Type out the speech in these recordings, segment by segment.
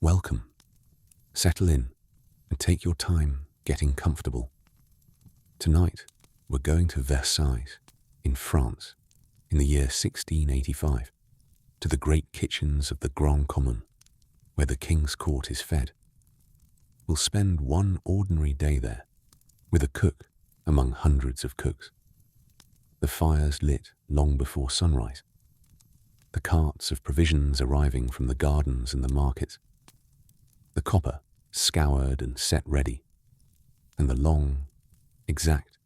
Welcome. Settle in and take your time getting comfortable. Tonight, we're going to Versailles, in France, in the year 1685, to the great kitchens of the Grand Commune, where the king's court is fed. We'll spend one ordinary day there, with a cook among hundreds of cooks. The fires lit long before sunrise, the carts of provisions arriving from the gardens and the markets, the copper scoured and set ready, and the long, exact,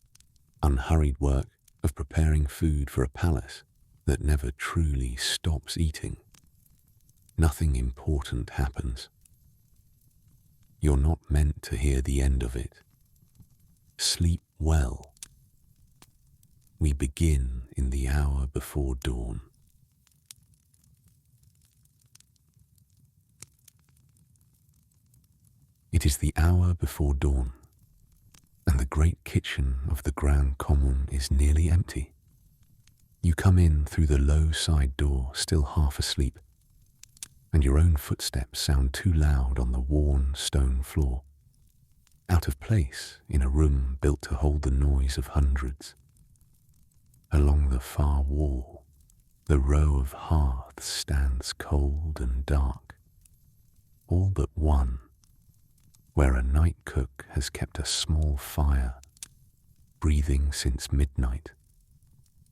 unhurried work of preparing food for a palace that never truly stops eating. Nothing important happens. You're not meant to hear the end of it. Sleep well. We begin in the hour before dawn. It is the hour before dawn, and the great kitchen of the Grand Commune is nearly empty. You come in through the low side door, still half asleep, and your own footsteps sound too loud on the worn stone floor, out of place in a room built to hold the noise of hundreds. Along the far wall, the row of hearths stands cold and dark, all but one, where a night cook has kept a small fire, breathing since midnight,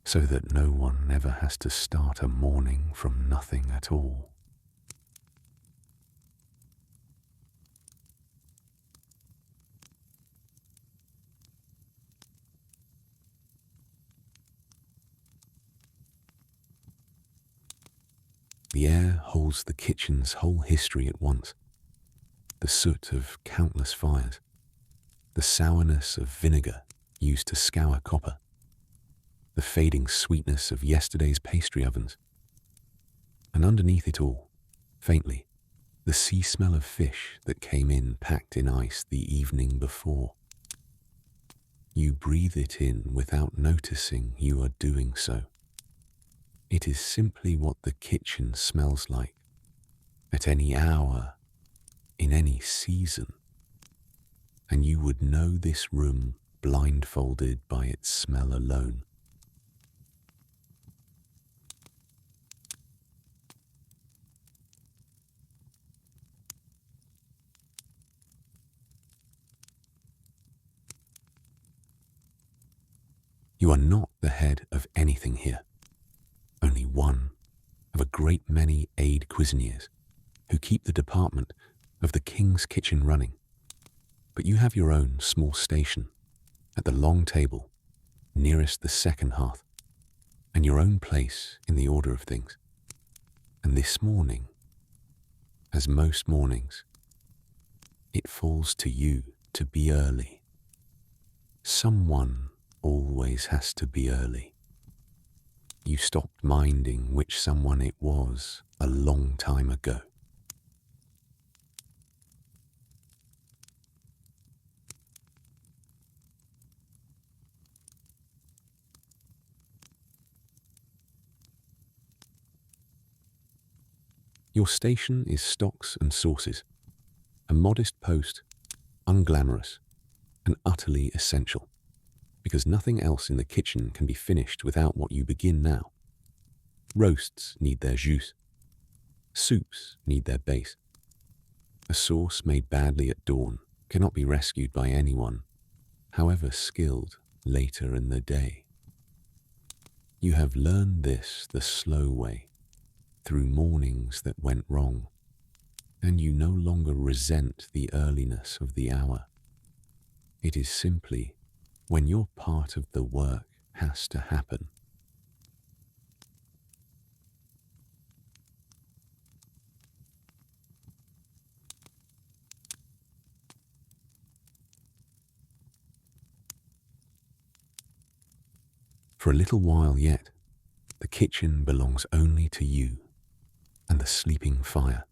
so that no one ever has to start a morning from nothing at all. The air holds the kitchen's whole history at once. The soot of countless fires, the sourness of vinegar used to scour copper, the fading sweetness of yesterday's pastry ovens, and underneath it all, faintly, the sea smell of fish that came in packed in ice the evening before. You breathe it in without noticing you are doing so. It is simply what the kitchen smells like, at any hour, in any season, and you would know this room blindfolded by its smell alone. You are not the head of anything here, only one of a great many aide cuisiniers who keep the department of the king's kitchen running. But you have your own small station at the long table nearest the second hearth, and your own place in the order of things. And this morning, as most mornings, it falls to you to be early. Someone always has to be early. You stopped minding which someone it was a long time ago. Your station is stocks and sauces, a modest post, unglamorous, and utterly essential, because nothing else in the kitchen can be finished without what you begin now. Roasts need their jus. Soups need their base. A sauce made badly at dawn cannot be rescued by anyone, however skilled, later in the day. You have learned this the slow way, through mornings that went wrong, and you no longer resent the earliness of the hour. It is simply when your part of the work has to happen. For a little while yet, the kitchen belongs only to you and the sleeping fire.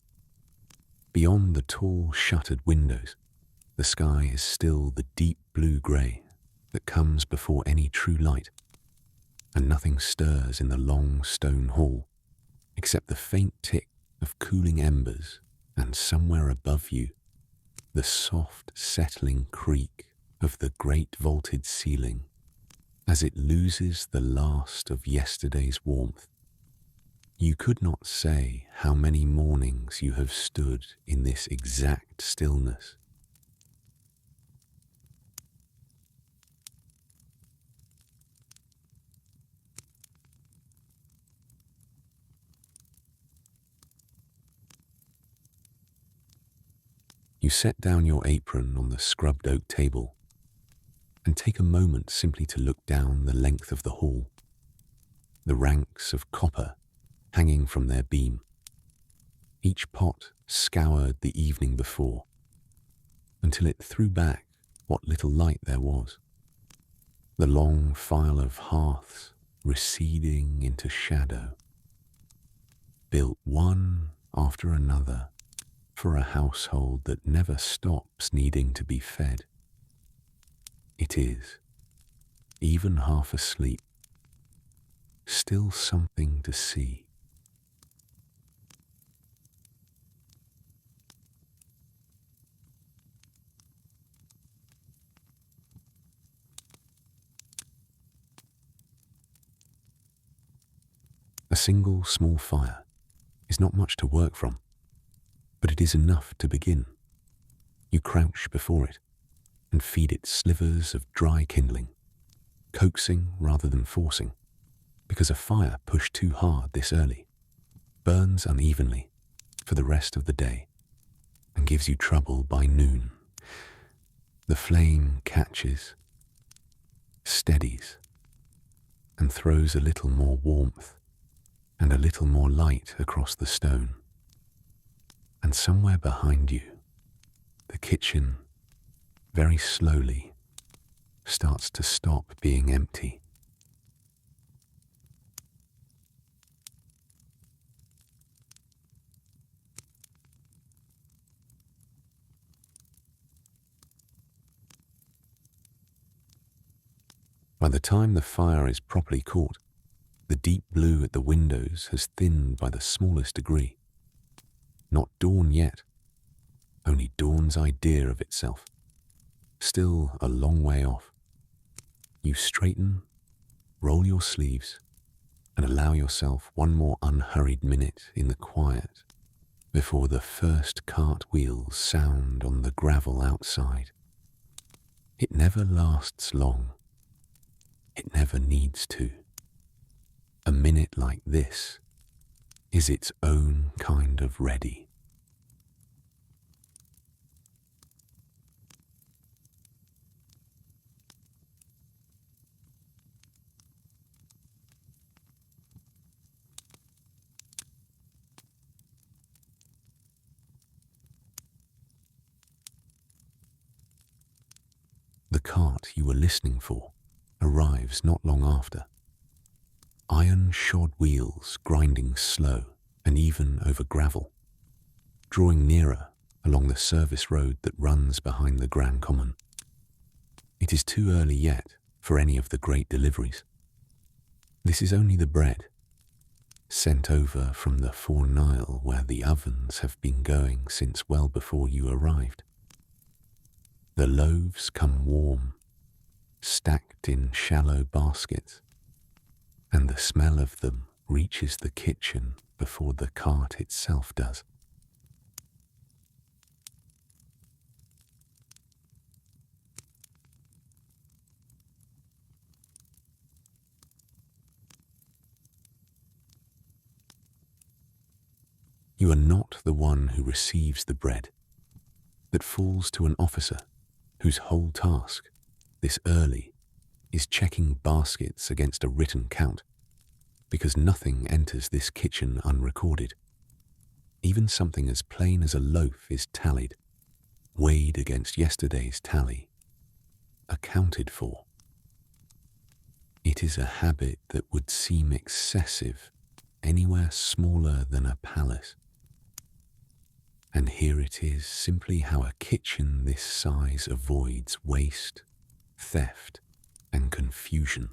Beyond the tall shuttered windows, the sky is still the deep blue grey that comes before any true light, and nothing stirs in the long stone hall except the faint tick of cooling embers and somewhere above you, the soft settling creak of the great vaulted ceiling as it loses the last of yesterday's warmth. You could not say how many mornings you have stood in this exact stillness. You set down your apron on the scrubbed oak table and take a moment simply to look down the length of the hall, the ranks of copper hanging from their beam, each pot scoured the evening before, until it threw back what little light there was. The long file of hearths receding into shadow, built one after another for a household that never stops needing to be fed. It is, even half asleep, still something to see. A single small fire is not much to work from, but it is enough to begin. You crouch before it and feed it slivers of dry kindling, coaxing rather than forcing, because a fire pushed too hard this early burns unevenly for the rest of the day and gives you trouble by noon. The flame catches, steadies, and throws a little more warmth and a little more light across the stone. And somewhere behind you, the kitchen, very slowly, starts to stop being empty. By the time the fire is properly caught, the deep blue at the windows has thinned by the smallest degree. Not dawn yet, only dawn's idea of itself. Still a long way off. You straighten, roll your sleeves, and allow yourself one more unhurried minute in the quiet before the first cartwheels sound on the gravel outside. It never lasts long. It never needs to. A minute like this is its own kind of ready. The cart you were listening for arrives not long after. Iron-shod wheels grinding slow and even over gravel, drawing nearer along the service road that runs behind the Grand Commune. It is too early yet for any of the great deliveries. This is only the bread, sent over from the Four Nile where the ovens have been going since well before you arrived. The loaves come warm, stacked in shallow baskets, and the smell of them reaches the kitchen before the cart itself does. You are not the one who receives the bread. That falls to an officer whose whole task, this early, is checking baskets against a written count, because nothing enters this kitchen unrecorded. Even something as plain as a loaf is tallied, weighed against yesterday's tally, accounted for. It is a habit that would seem excessive anywhere smaller than a palace. And here it is simply how a kitchen this size avoids waste, theft, and confusion.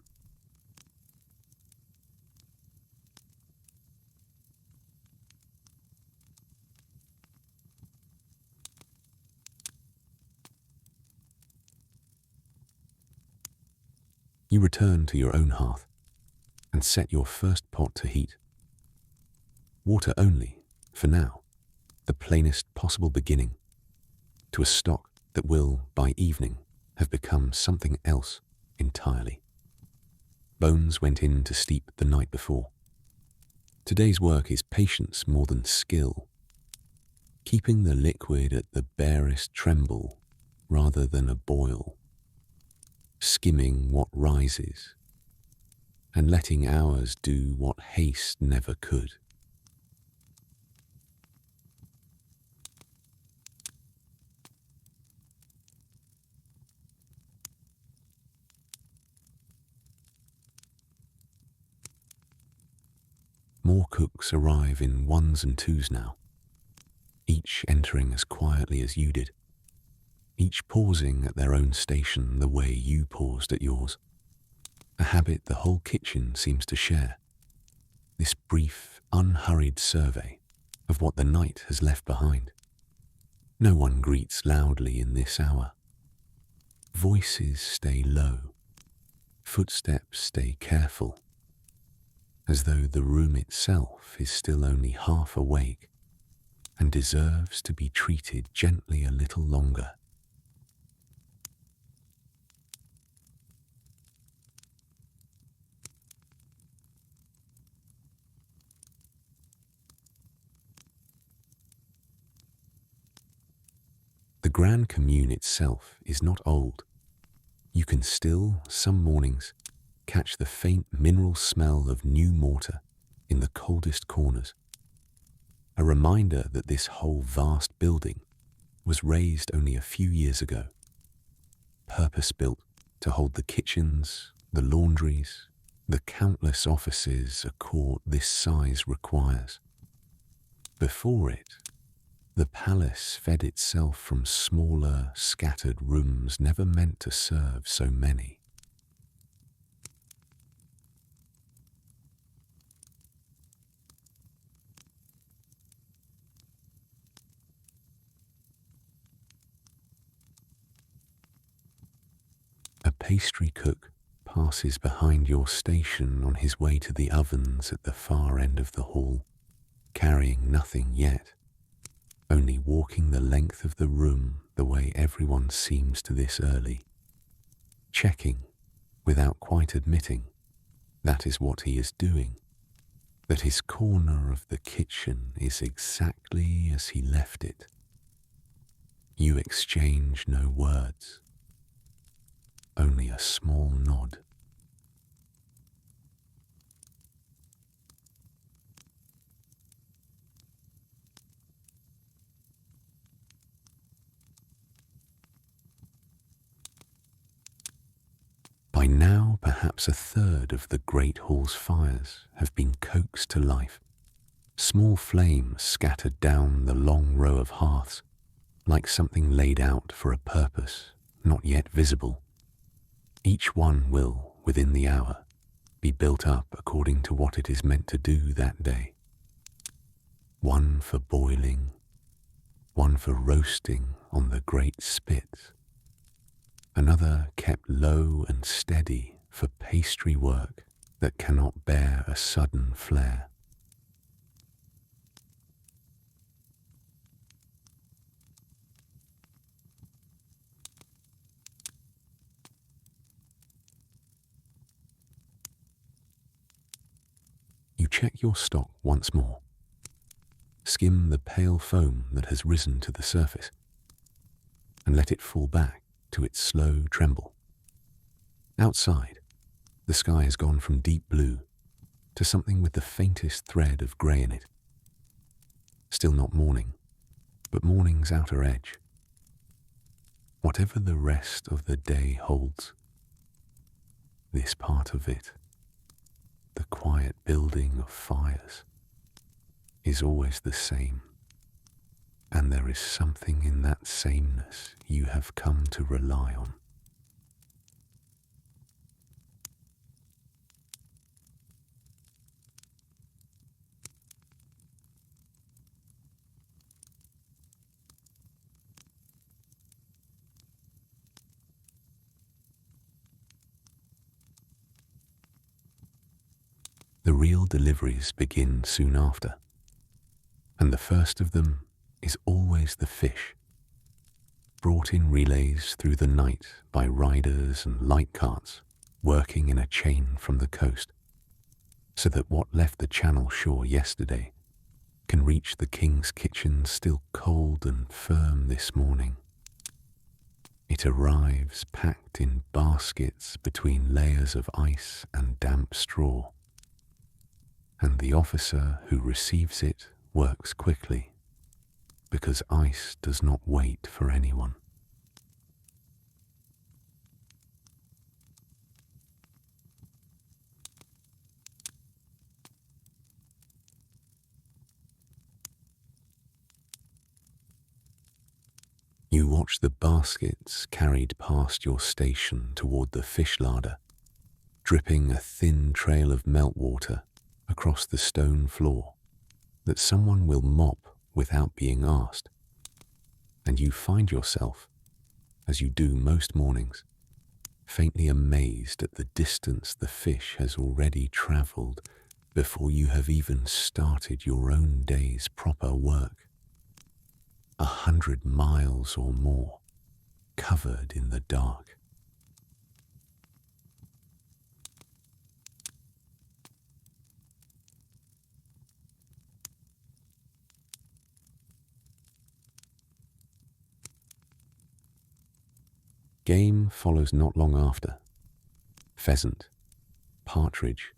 You return to your own hearth and set your first pot to heat. Water only, for now, the plainest possible beginning to a stock that will, by evening, have become something else entirely. Bones went in to steep the night before. Today's work is patience more than skill, keeping the liquid at the barest tremble rather than a boil, skimming what rises, and letting hours do what haste never could. More cooks arrive in ones and twos now, each entering as quietly as you did, each pausing at their own station the way you paused at yours, a habit the whole kitchen seems to share, this brief, unhurried survey of what the night has left behind. No one greets loudly in this hour. Voices stay low, footsteps stay careful, as though the room itself is still only half awake and deserves to be treated gently a little longer. The Grand Commune itself is not old. You can still, some mornings, catch the faint mineral smell of new mortar in the coldest corners, a reminder that this whole vast building was raised only a few years ago, purpose-built to hold the kitchens, the laundries, the countless offices a court this size requires. Before it, the palace fed itself from smaller, scattered rooms never meant to serve so many. A pastry cook passes behind your station on his way to the ovens at the far end of the hall, carrying nothing yet, only walking the length of the room the way everyone seems to this early, checking, without quite admitting, that is what he is doing, that his corner of the kitchen is exactly as he left it. You exchange no words, only a small nod. By now, perhaps a third of the great hall's fires have been coaxed to life, small flames scattered down the long row of hearths, like something laid out for a purpose not yet visible. Each one will, within the hour, be built up according to what it is meant to do that day. One for boiling, one for roasting on the great spits, another kept low and steady for pastry work that cannot bear a sudden flare. You check your stock once more, skim the pale foam that has risen to the surface, and let it fall back to its slow tremble. Outside, the sky has gone from deep blue to something with the faintest thread of grey in it. Still not morning, but morning's outer edge. Whatever the rest of the day holds, this part of it, the quiet building of fires, is always the same, and there is something in that sameness you have come to rely on. The real deliveries begin soon after, and the first of them is always the fish, brought in relays through the night by riders and light carts working in a chain from the coast, so that what left the Channel shore yesterday can reach the King's kitchen still cold and firm this morning. It arrives packed in baskets between layers of ice and damp straw, and the officer who receives it works quickly, because ice does not wait for anyone. You watch the baskets carried past your station toward the fish larder, dripping a thin trail of meltwater across the stone floor that someone will mop without being asked, and you find yourself, as you do most mornings, faintly amazed at the distance the fish has already travelled before you have even started your own day's proper work. 100 miles or more, covered in the dark. Game follows not long after. Pheasant, partridge,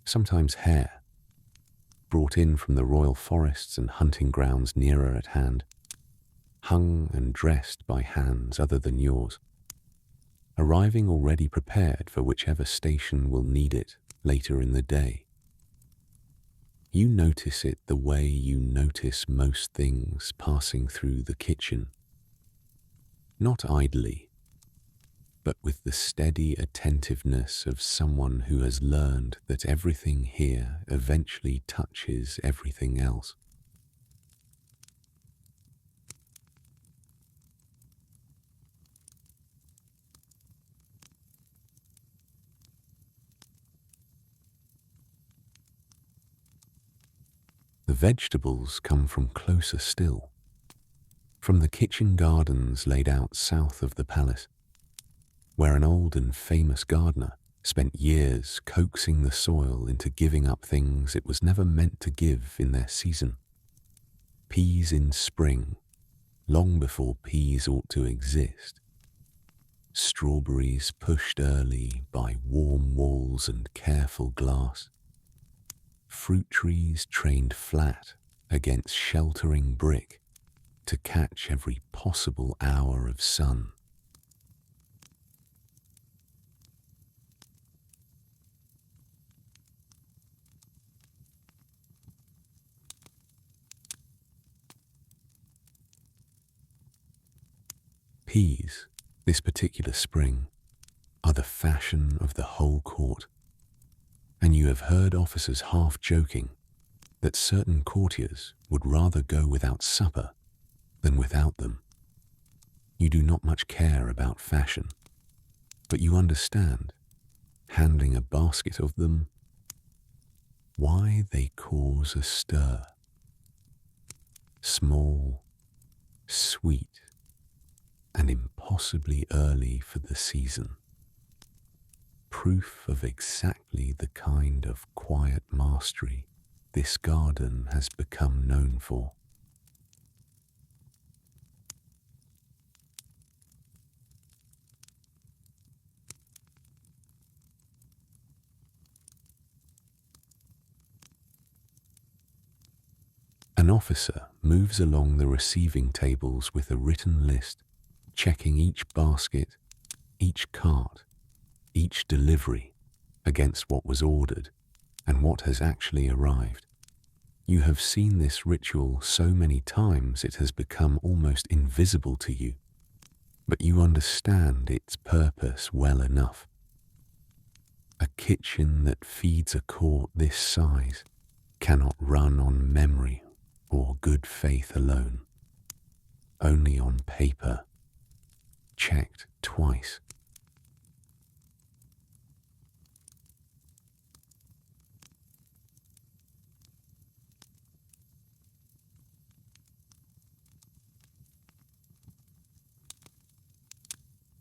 sometimes hare, brought in from the royal forests and hunting grounds nearer at hand, hung and dressed by hands other than yours, arriving already prepared for whichever station will need it later in the day. You notice it the way you notice most things passing through the kitchen, not idly, but with the steady attentiveness of someone who has learned that everything here eventually touches everything else. The vegetables come from closer still, from the kitchen gardens laid out south of the palace, where an old and famous gardener spent years coaxing the soil into giving up things it was never meant to give in their season. Peas in spring, long before peas ought to exist. Strawberries pushed early by warm walls and careful glass. Fruit trees trained flat against sheltering brick to catch every possible hour of sun. Peas, this particular spring, are the fashion of the whole court, and you have heard officers half joking that certain courtiers would rather go without supper than without them. You do not much care about fashion, but you understand, handling a basket of them, why they cause a stir. Small, sweet, and impossibly early for the season. Proof of exactly the kind of quiet mastery this garden has become known for. An officer moves along the receiving tables with a written list, checking each basket, each cart, each delivery against what was ordered and what has actually arrived. You have seen this ritual so many times it has become almost invisible to you, but you understand its purpose well enough. A kitchen that feeds a court this size cannot run on memory or good faith alone, only on paper, checked twice.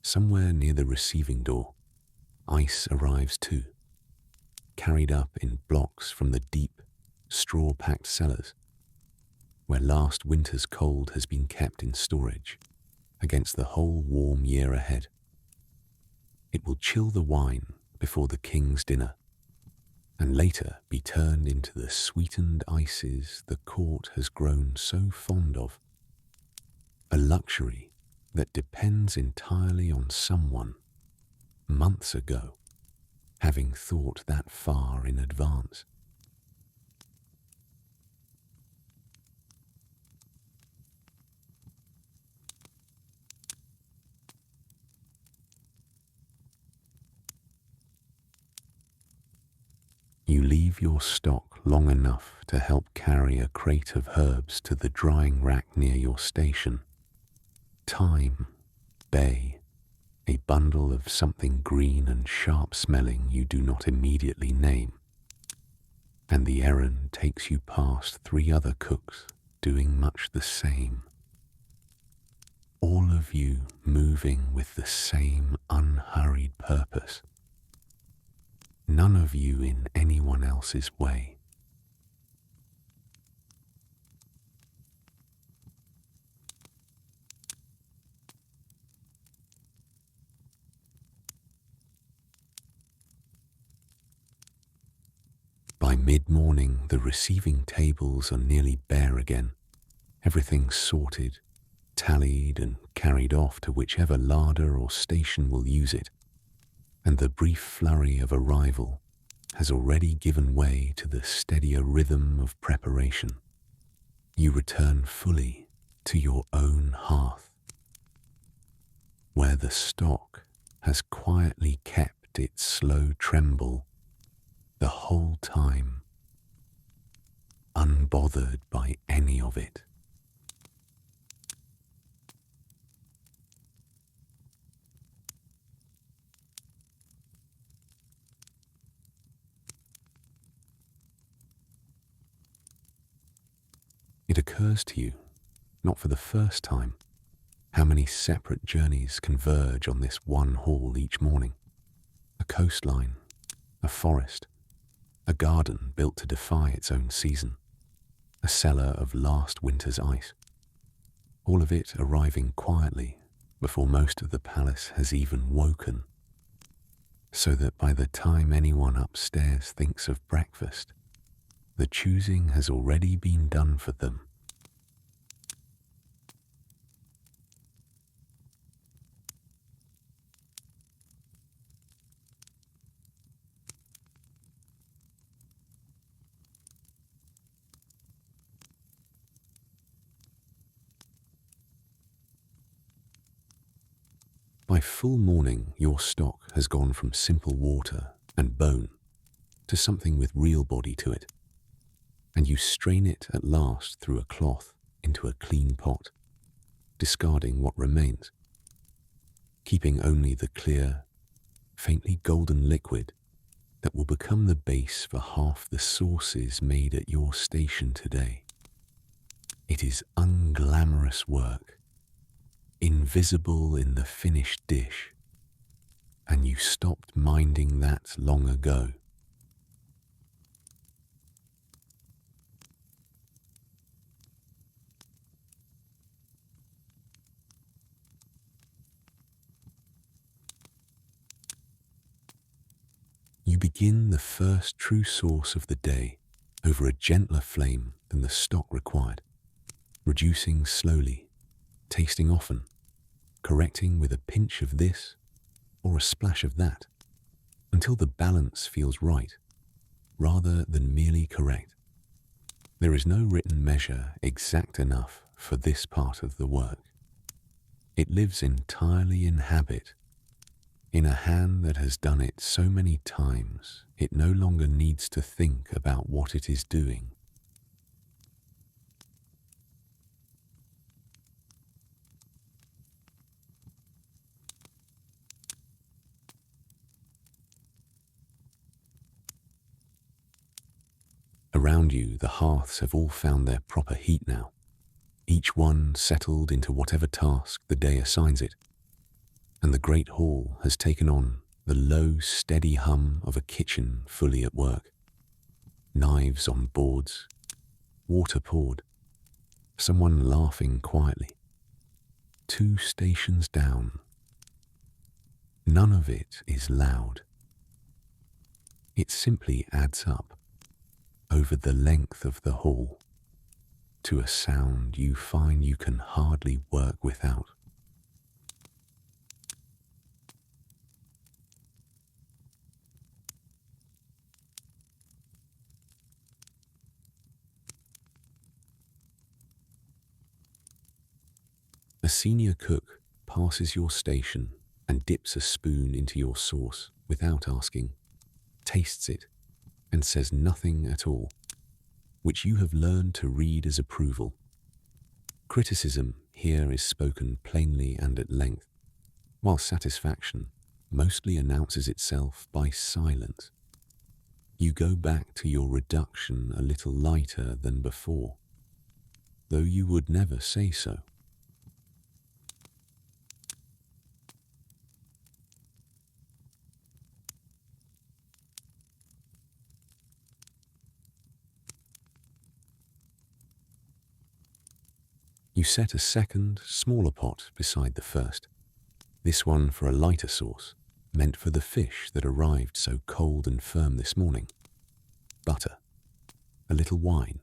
somewhere near the receiving door, ice arrives too, carried up in blocks from the deep, straw-packed cellars, where last winter's cold has been kept in storage against the whole warm year ahead. It will chill the wine before the king's dinner, and later be turned into the sweetened ices the court has grown so fond of, a luxury that depends entirely on someone, months ago, having thought that far in advance. You leave your stock long enough to help carry a crate of herbs to the drying rack near your station. Thyme, bay, a bundle of something green and sharp-smelling you do not immediately name, and the errand takes you past 3 other cooks doing much the same. All of you moving with the same unhurried purpose. None of you in anyone else's way. By mid-morning, the receiving tables are nearly bare again, everything sorted, tallied and carried off to whichever larder or station will use it, and the brief flurry of arrival has already given way to the steadier rhythm of preparation. You return fully to your own hearth, where the stock has quietly kept its slow tremble the whole time, unbothered by any of it. It occurs to you, not for the first time, how many separate journeys converge on this one hall each morning. A coastline, a forest, a garden built to defy its own season, a cellar of last winter's ice, all of it arriving quietly before most of the palace has even woken, so that by the time anyone upstairs thinks of breakfast, the choosing has already been done for them. By full morning, your stock has gone from simple water and bone to something with real body to it, and you strain it at last through a cloth into a clean pot, discarding what remains, keeping only the clear, faintly golden liquid that will become the base for half the sauces made at your station today. It is unglamorous work, invisible in the finished dish, and you stopped minding that long ago. You begin the first true sauce of the day over a gentler flame than the stock required, reducing slowly, tasting often, correcting with a pinch of this or a splash of that, until the balance feels right, rather than merely correct. There is no written measure exact enough for this part of the work. It lives entirely in habit, in a hand that has done it so many times it no longer needs to think about what it is doing. Around you, the hearths have all found their proper heat now, each one settled into whatever task the day assigns it. and the great hall has taken on the low, steady hum of a kitchen fully at work. Knives on boards, water poured, someone laughing quietly. 2 stations down. None of it is loud. It simply adds up over the length of the hall to a sound you find you can hardly work without. A senior cook passes your station and dips a spoon into your sauce without asking, tastes it, and says nothing at all, which you have learned to read as approval. Criticism here is spoken plainly and at length, while satisfaction mostly announces itself by silence. You go back to your reduction a little lighter than before, though you would never say so. You set a second, smaller pot beside the first, this one for a lighter sauce, meant for the fish that arrived so cold and firm this morning. Butter, a little wine,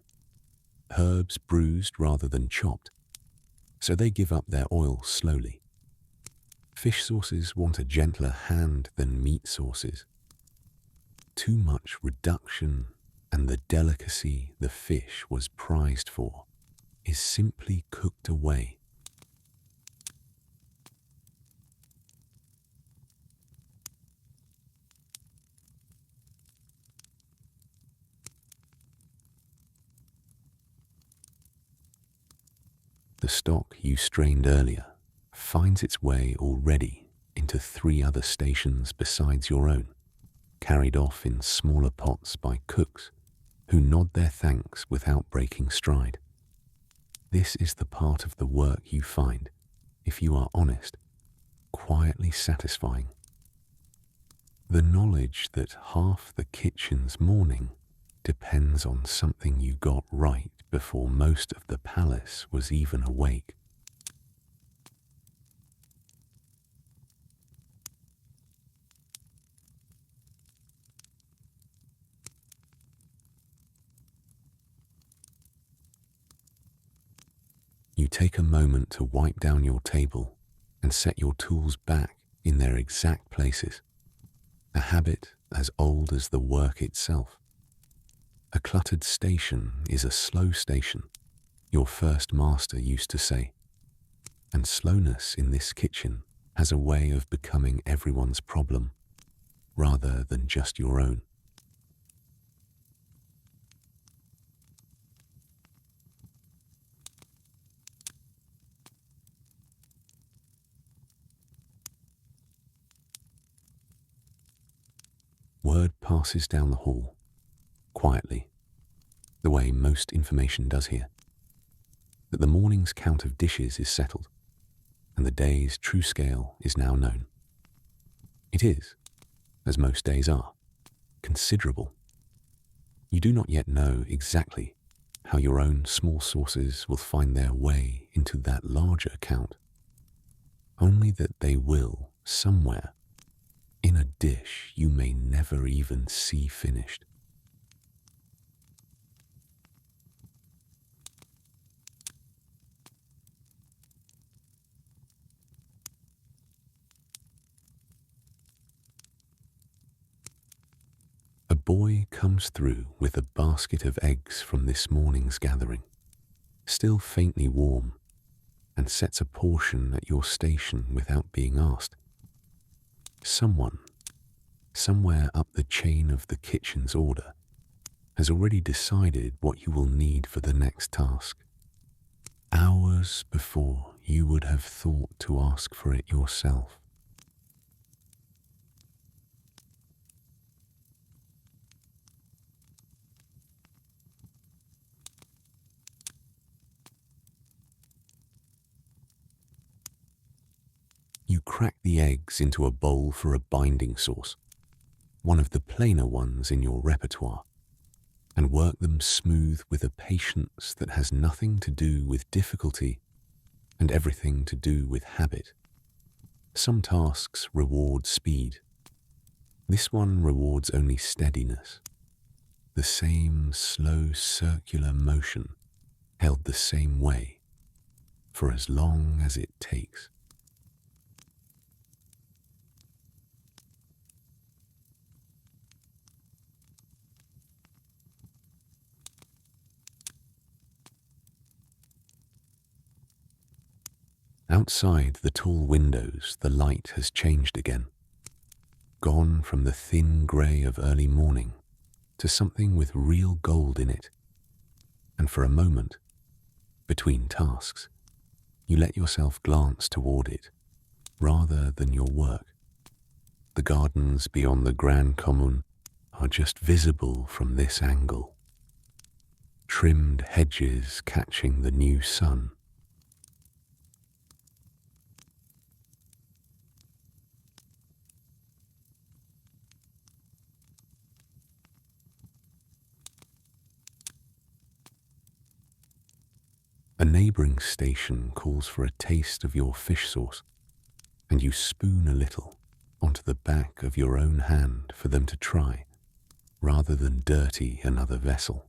herbs bruised rather than chopped, so they give up their oil slowly. Fish sauces want a gentler hand than meat sauces. Too much reduction, and the delicacy the fish was prized for is simply cooked away. The stock you strained earlier finds its way already into 3 other stations besides your own, carried off in smaller pots by cooks who nod their thanks without breaking stride. This is the part of the work you find, if you are honest, quietly satisfying. The knowledge that half the kitchen's morning depends on something you got right before most of the palace was even awake. You take a moment to wipe down your table and set your tools back in their exact places, a habit as old as the work itself. A cluttered station is a slow station, your first master used to say, and slowness in this kitchen has a way of becoming everyone's problem, rather than just your own. Word passes down the hall, quietly, the way most information does here, that the morning's count of dishes is settled, and the day's true scale is now known. It is, as most days are, considerable. You do not yet know exactly how your own small sauces will find their way into that larger count, only that they will, somewhere, in a dish you may never even see finished. A boy comes through with a basket of eggs from this morning's gathering, still faintly warm, and sets a portion at your station without being asked. Someone, somewhere up the chain of the kitchen's order, has already decided what you will need for the next task, hours before you would have thought to ask for it yourself. You crack the eggs into a bowl for a binding sauce, one of the plainer ones in your repertoire, and work them smooth with a patience that has nothing to do with difficulty and everything to do with habit. Some tasks reward speed. This one rewards only steadiness, the same slow circular motion held the same way for as long as it takes. Outside the tall windows, the light has changed again, gone from the thin grey of early morning to something with real gold in it, and for a moment, between tasks, you let yourself glance toward it rather than your work. The gardens beyond the Grand Commune are just visible from this angle, trimmed hedges catching the new sun. A neighbouring station calls for a taste of your fish sauce, and you spoon a little onto the back of your own hand for them to try, rather than dirty another vessel.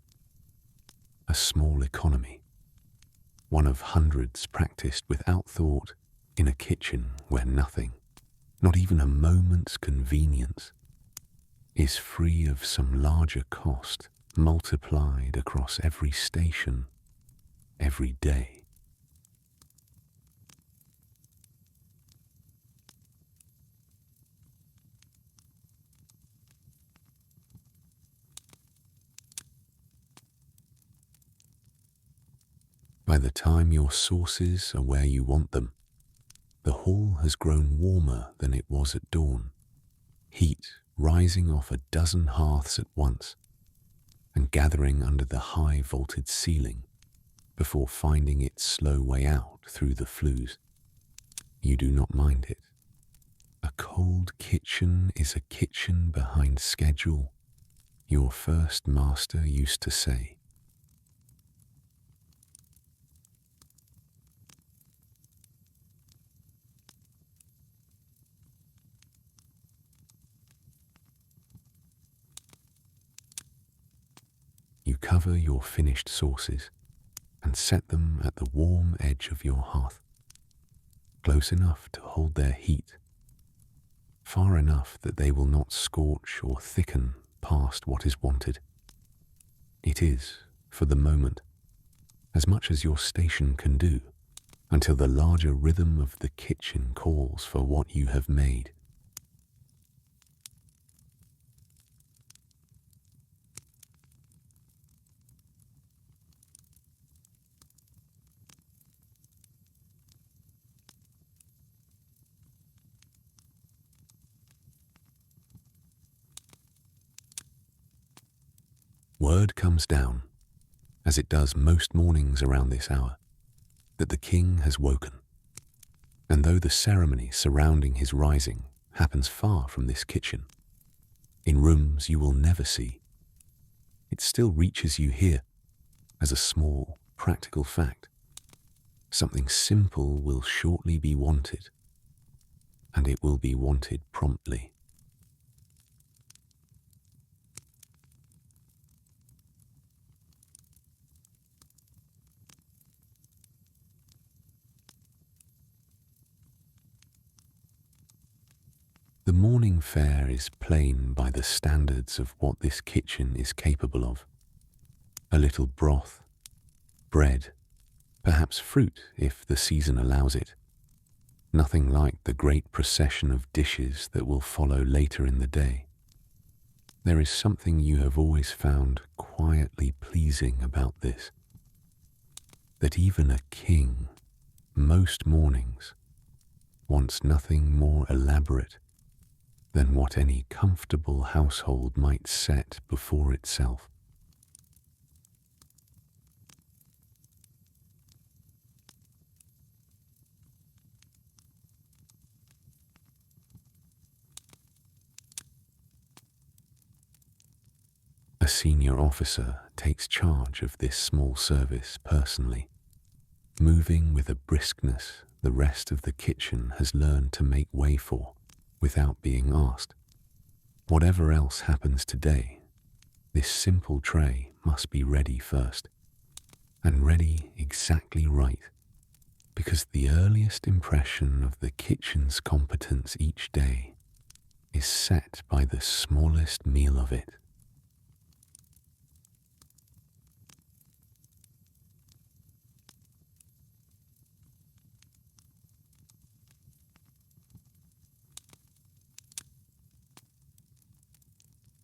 A small economy, one of hundreds practiced without thought in a kitchen where nothing, not even a moment's convenience, is free of some larger cost multiplied across every station, every day. By the time your sauces are where you want them, the hall has grown warmer than it was at dawn, heat rising off a dozen hearths at once and gathering under the high vaulted ceiling before finding its slow way out through the flues. You do not mind it. A cold kitchen is a kitchen behind schedule, your first master used to say. You cover your finished sauces and set them at the warm edge of your hearth, close enough to hold their heat, far enough that they will not scorch or thicken past what is wanted. It is, for the moment, as much as your station can do, until the larger rhythm of the kitchen calls for what you have made. Word comes down, as it does most mornings around this hour, that the king has woken, and though the ceremony surrounding his rising happens far from this kitchen, in rooms you will never see, it still reaches you here as a small, practical fact. Something simple will shortly be wanted, and it will be wanted promptly. The morning fare is plain by the standards of what this kitchen is capable of. A little broth, bread, perhaps fruit if the season allows it. Nothing like the great procession of dishes that will follow later in the day. There is something you have always found quietly pleasing about this, that even a king, most mornings, wants nothing more elaborate than what any comfortable household might set before itself. A senior officer takes charge of this small service personally, moving with a briskness the rest of the kitchen has learned to make way for without being asked. Whatever else happens today, this simple tray must be ready first, and ready exactly right, because the earliest impression of the kitchen's competence each day is set by the smallest meal of it.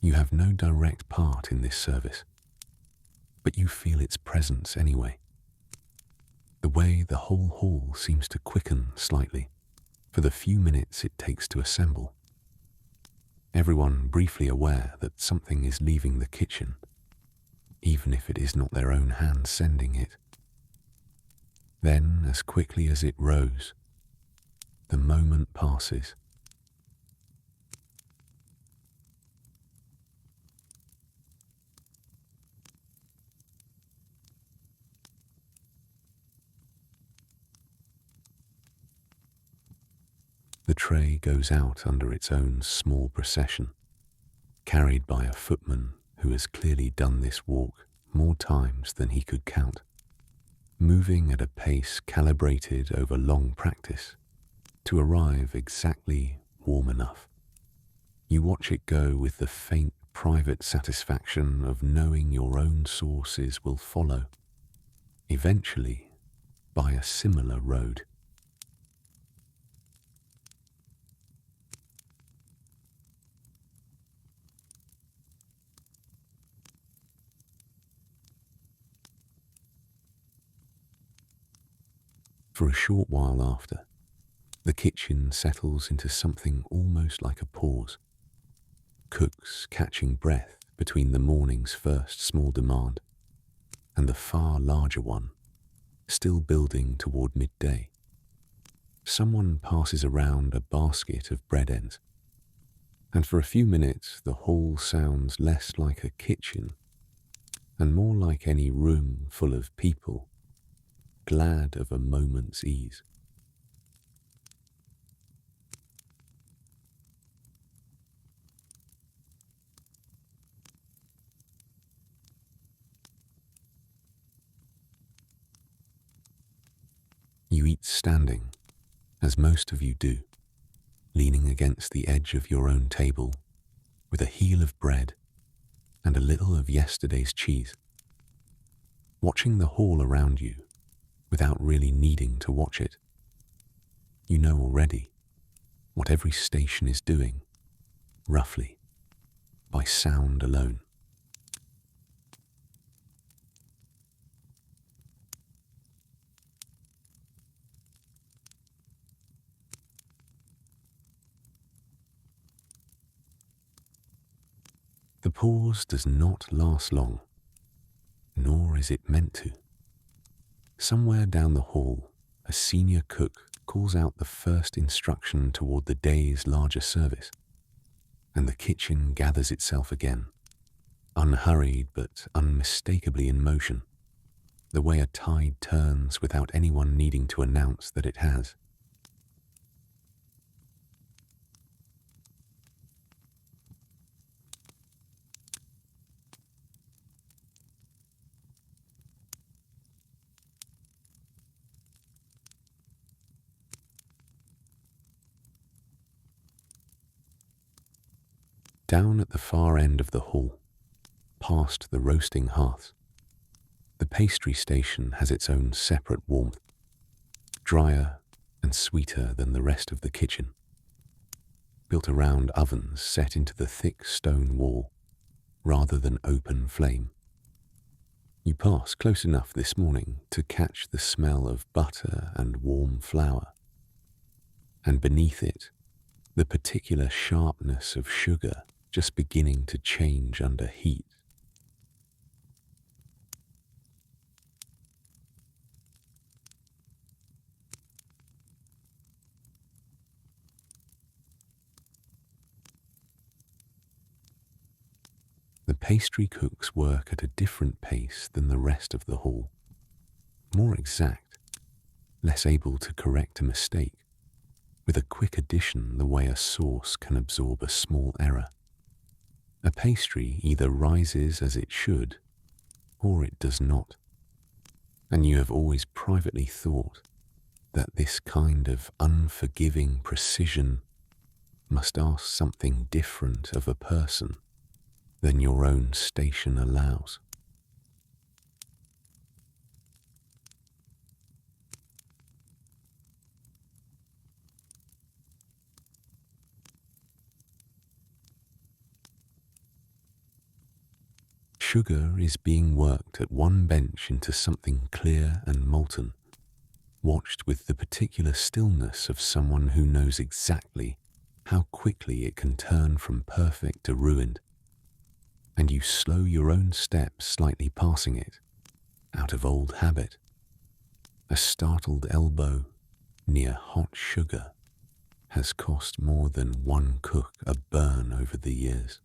You have no direct part in this service, but you feel its presence anyway. The way the whole hall seems to quicken slightly for the few minutes it takes to assemble. Everyone briefly aware that something is leaving the kitchen, even if it is not their own hand sending it. Then, as quickly as it rose, the moment passes. The tray goes out under its own small procession, carried by a footman who has clearly done this walk more times than he could count, moving at a pace calibrated over long practice to arrive exactly warm enough. You watch it go with the faint private satisfaction of knowing your own sources will follow, eventually by a similar road. For a short while after, the kitchen settles into something almost like a pause, cooks catching breath between the morning's first small demand and the far larger one, still building toward midday. Someone passes around a basket of bread ends, and for a few minutes the hall sounds less like a kitchen and more like any room full of people, glad of a moment's ease. You eat standing, as most of you do, leaning against the edge of your own table with a heel of bread and a little of yesterday's cheese, watching the hall around you without really needing to watch it. You know already what every station is doing, roughly, by sound alone. The pause does not last long, nor is it meant to. Somewhere down the hall, a senior cook calls out the first instruction toward the day's larger service, and the kitchen gathers itself again, unhurried but unmistakably in motion, the way a tide turns without anyone needing to announce that it has. Down at the far end of the hall, past the roasting hearths, the pastry station has its own separate warmth, drier and sweeter than the rest of the kitchen, built around ovens set into the thick stone wall rather than open flame. You pass close enough this morning to catch the smell of butter and warm flour, and beneath it, the particular sharpness of sugar just beginning to change under heat. The pastry cooks work at a different pace than the rest of the hall, more exact, less able to correct a mistake, with a quick addition the way a sauce can absorb a small error. A pastry either rises as it should, or it does not, and you have always privately thought that this kind of unforgiving precision must ask something different of a person than your own station allows. Sugar is being worked at one bench into something clear and molten, watched with the particular stillness of someone who knows exactly how quickly it can turn from perfect to ruined, and you slow your own steps slightly passing it, out of old habit. A startled elbow near hot sugar has cost more than one cook a burn over the years.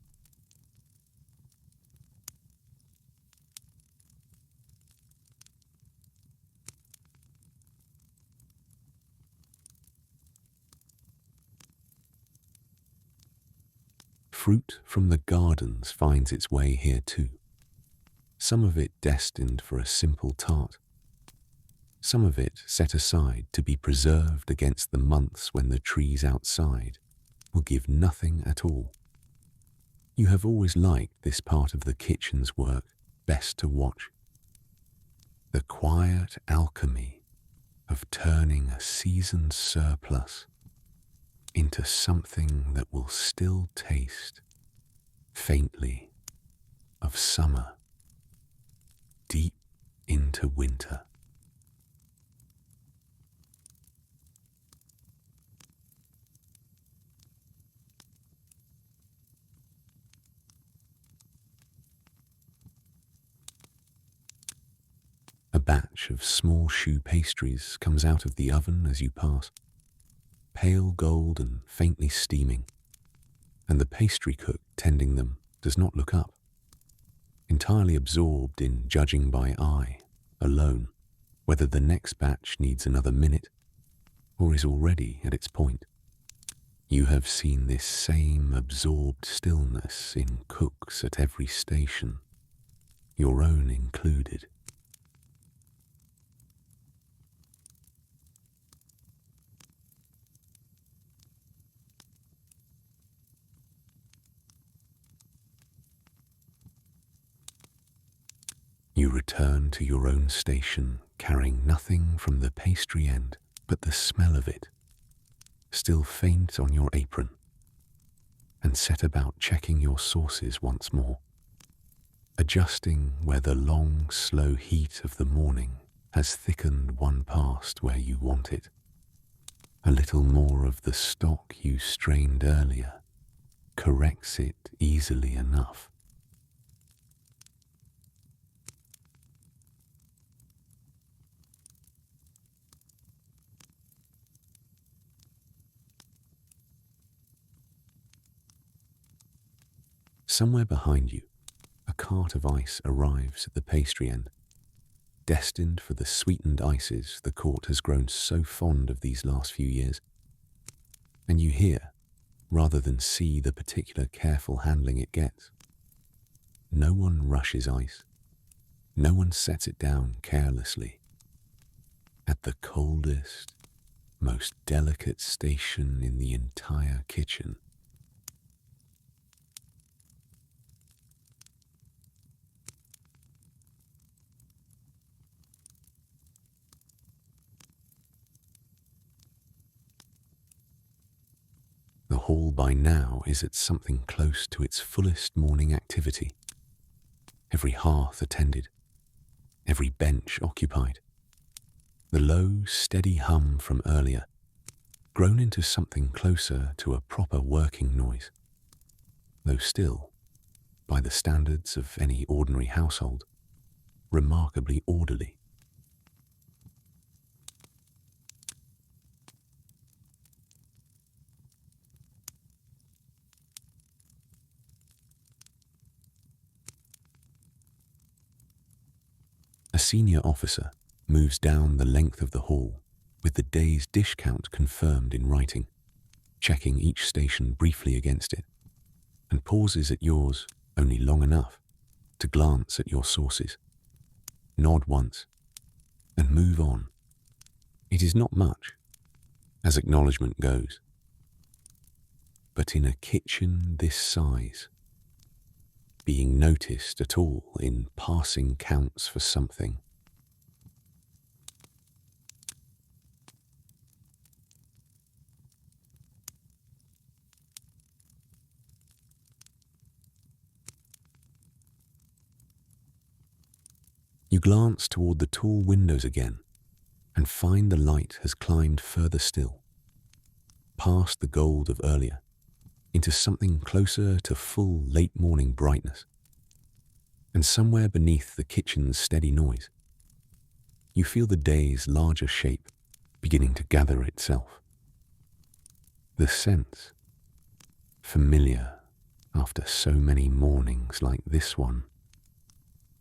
Fruit from the gardens finds its way here too, some of it destined for a simple tart, some of it set aside to be preserved against the months when the trees outside will give nothing at all. You have always liked this part of the kitchen's work best to watch. The quiet alchemy of turning a seasoned surplus into something that will still taste, faintly, of summer, deep into winter. A batch of small choux pastries comes out of the oven as you pass, pale gold and faintly steaming, and the pastry cook tending them does not look up, entirely absorbed in judging by eye, alone, whether the next batch needs another minute or is already at its point. You have seen this same absorbed stillness in cooks at every station, your own included. You return to your own station, carrying nothing from the pastry end but the smell of it, still faint on your apron, and set about checking your sauces once more, adjusting where the long, slow heat of the morning has thickened one past where you want it. A little more of the stock you strained earlier corrects it easily enough. Somewhere behind you, a cart of ice arrives at the pastry end, destined for the sweetened ices the court has grown so fond of these last few years. And you hear, rather than see the particular careful handling it gets. No one rushes ice. No one sets it down carelessly. At the coldest, most delicate station in the entire kitchen, the hall by now is at something close to its fullest morning activity. Every hearth attended, every bench occupied. The low, steady hum from earlier, grown into something closer to a proper working noise, though still, by the standards of any ordinary household, remarkably orderly. A senior officer moves down the length of the hall with the day's dish count confirmed in writing, checking each station briefly against it, and pauses at yours only long enough to glance at your sources, nod once, and move on. It is not much, as acknowledgement goes. But in a kitchen this size, being noticed at all in passing counts for something. You glance toward the tall windows again and find the light has climbed further still, past the gold of earlier, into something closer to full late morning brightness. And somewhere beneath the kitchen's steady noise, you feel the day's larger shape beginning to gather itself. The sense, familiar after so many mornings like this one,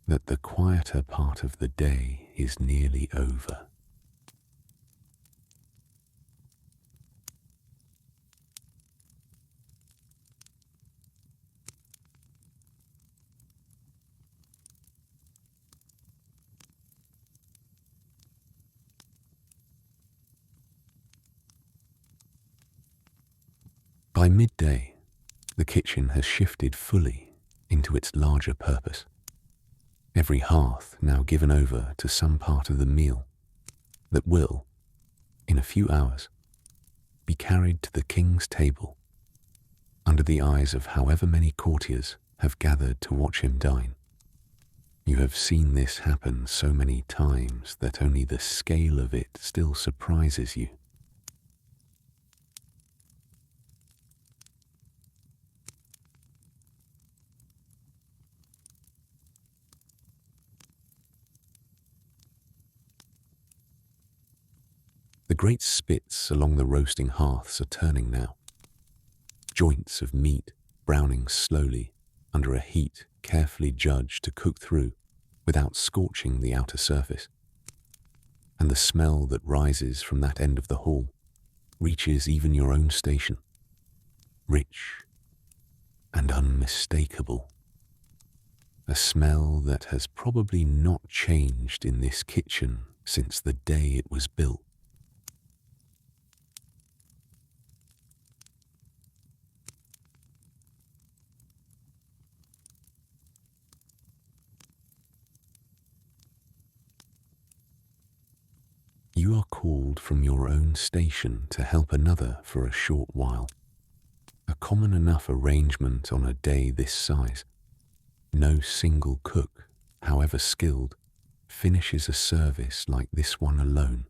that the quieter part of the day is nearly over. By midday, the kitchen has shifted fully into its larger purpose. Every hearth now given over to some part of the meal that will, in a few hours, be carried to the king's table under the eyes of however many courtiers have gathered to watch him dine. You have seen this happen so many times that only the scale of it still surprises you. The great spits along the roasting hearths are turning now, joints of meat browning slowly under a heat carefully judged to cook through without scorching the outer surface. And the smell that rises from that end of the hall reaches even your own station, rich and unmistakable. A smell that has probably not changed in this kitchen since the day it was built. You are called from your own station to help another for a short while. A common enough arrangement on a day this size. No single cook, however skilled, finishes a service like this one alone,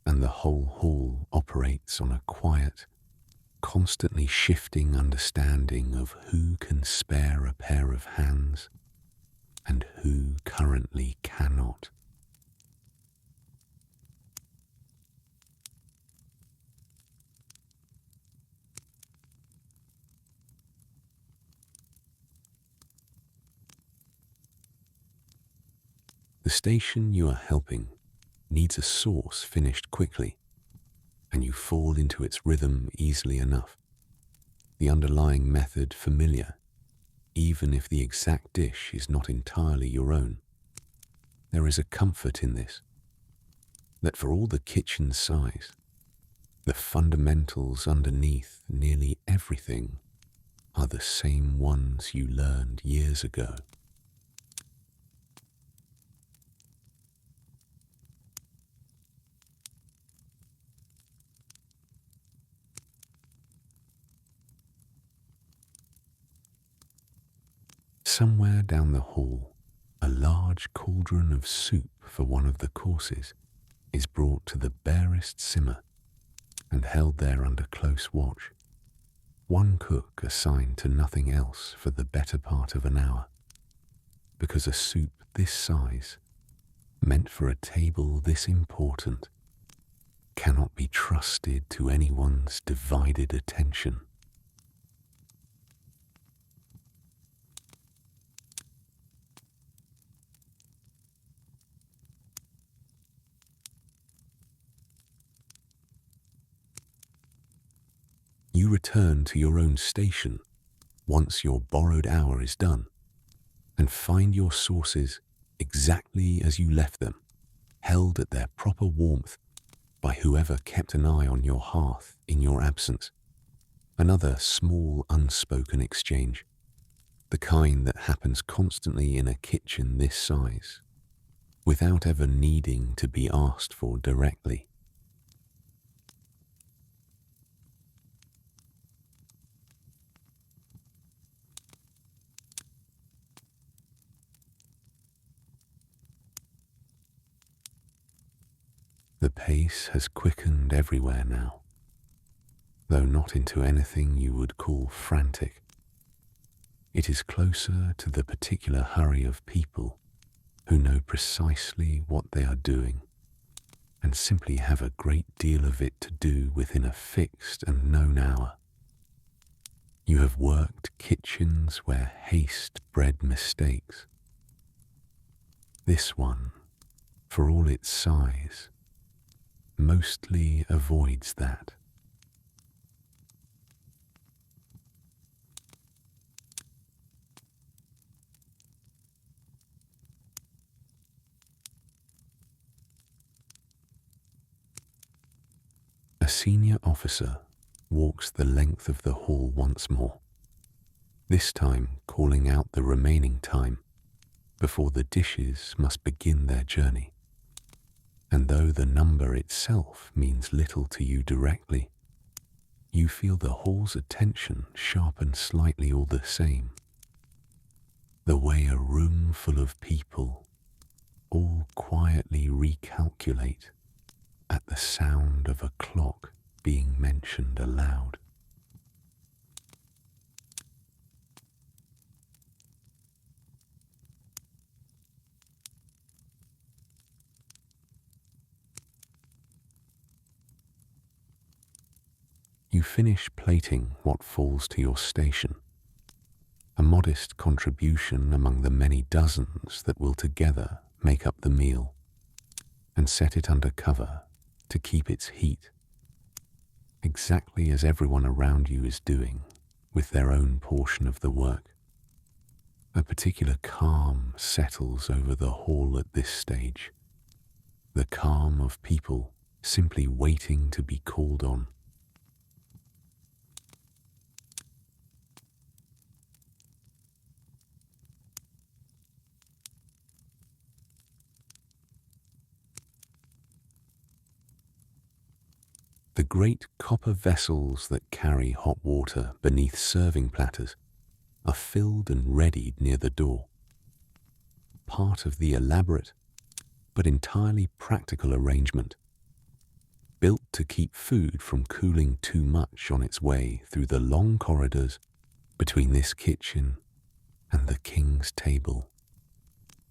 and the whole hall operates on a quiet, constantly shifting understanding of who can spare a pair of hands and who currently cannot. The station you are helping needs a sauce finished quickly, and you fall into its rhythm easily enough. The underlying method familiar, even if the exact dish is not entirely your own. There is a comfort in this, that for all the kitchen's size, the fundamentals underneath nearly everything are the same ones you learned years ago. Somewhere down the hall, a large cauldron of soup for one of the courses is brought to the barest simmer and held there under close watch. One cook assigned to nothing else for the better part of an hour, because a soup this size, meant for a table this important, cannot be trusted to anyone's divided attention. return to your own station once your borrowed hour is done, and find your sources exactly as you left them, held at their proper warmth by whoever kept an eye on your hearth in your absence. Another small unspoken exchange, the kind that happens constantly in a kitchen this size, without ever needing to be asked for directly. The pace has quickened everywhere now, though not into anything you would call frantic. It is closer to the particular hurry of people who know precisely what they are doing and simply have a great deal of it to do within a fixed and known hour. You have worked kitchens where haste bred mistakes. This one, for all its size, mostly avoids that. A senior officer walks the length of the hall once more, this time calling out the remaining time before the dishes must begin their journey. And though the number itself means little to you directly, you feel the hall's attention sharpen slightly all the same. The way a room full of people all quietly recalculate at the sound of a clock being mentioned aloud. You finish plating what falls to your station, a modest contribution among the many dozens that will together make up the meal, and set it under cover to keep its heat, exactly as everyone around you is doing with their own portion of the work. A particular calm settles over the hall at this stage, the calm of people simply waiting to be called on. The great copper vessels that carry hot water beneath serving platters are filled and readied near the door, part of the elaborate but entirely practical arrangement, built to keep food from cooling too much on its way through the long corridors between this kitchen and the king's table.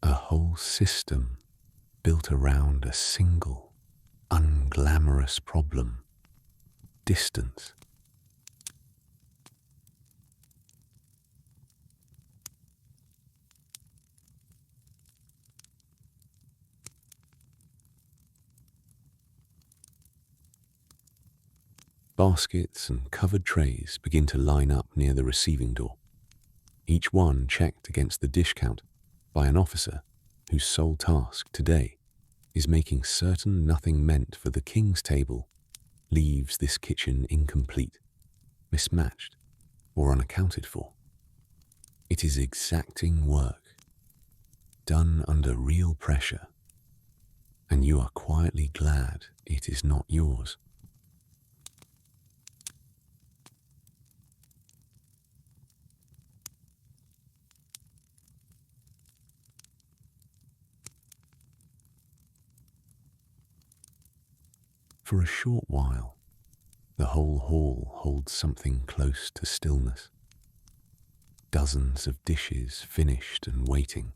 A whole system built around a single, unglamorous problem: distance. Baskets and covered trays begin to line up near the receiving door, each one checked against the dish count by an officer whose sole task today is making certain nothing meant for the king's table leaves this kitchen incomplete, mismatched, or unaccounted for. It is exacting work, done under real pressure, and you are quietly glad it is not yours. For a short while, the whole hall holds something close to stillness. Dozens of dishes finished and waiting.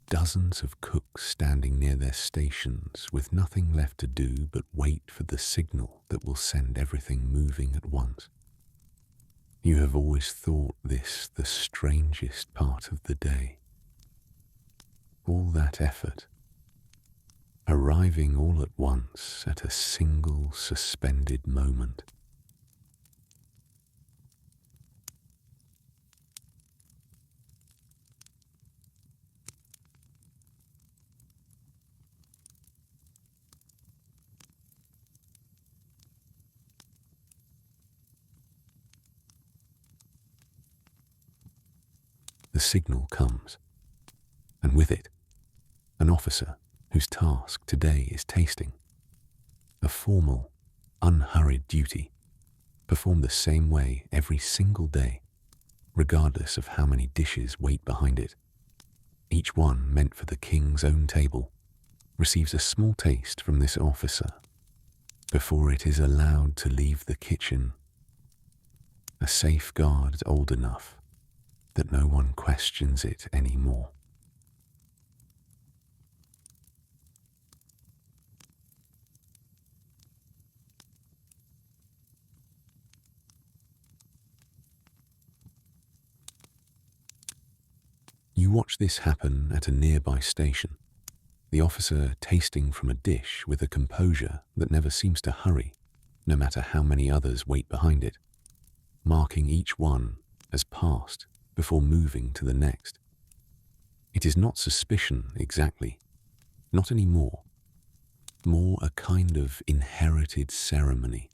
Dozens of cooks standing near their stations with nothing left to do but wait for the signal that will send everything moving at once. You have always thought this the strangest part of the day. All that effort, arriving all at once at a single suspended moment. the signal comes, and with it, an officer whose task today is tasting. A formal, unhurried duty, performed the same way every single day, regardless of how many dishes wait behind it. Each one meant for the king's own table receives a small taste from this officer before it is allowed to leave the kitchen, a safeguard old enough that no one questions it anymore. You watch this happen at a nearby station, the officer tasting from a dish with a composure that never seems to hurry, no matter how many others wait behind it, marking each one as passed before moving to the next. It is not suspicion exactly, not anymore, more a kind of inherited ceremony,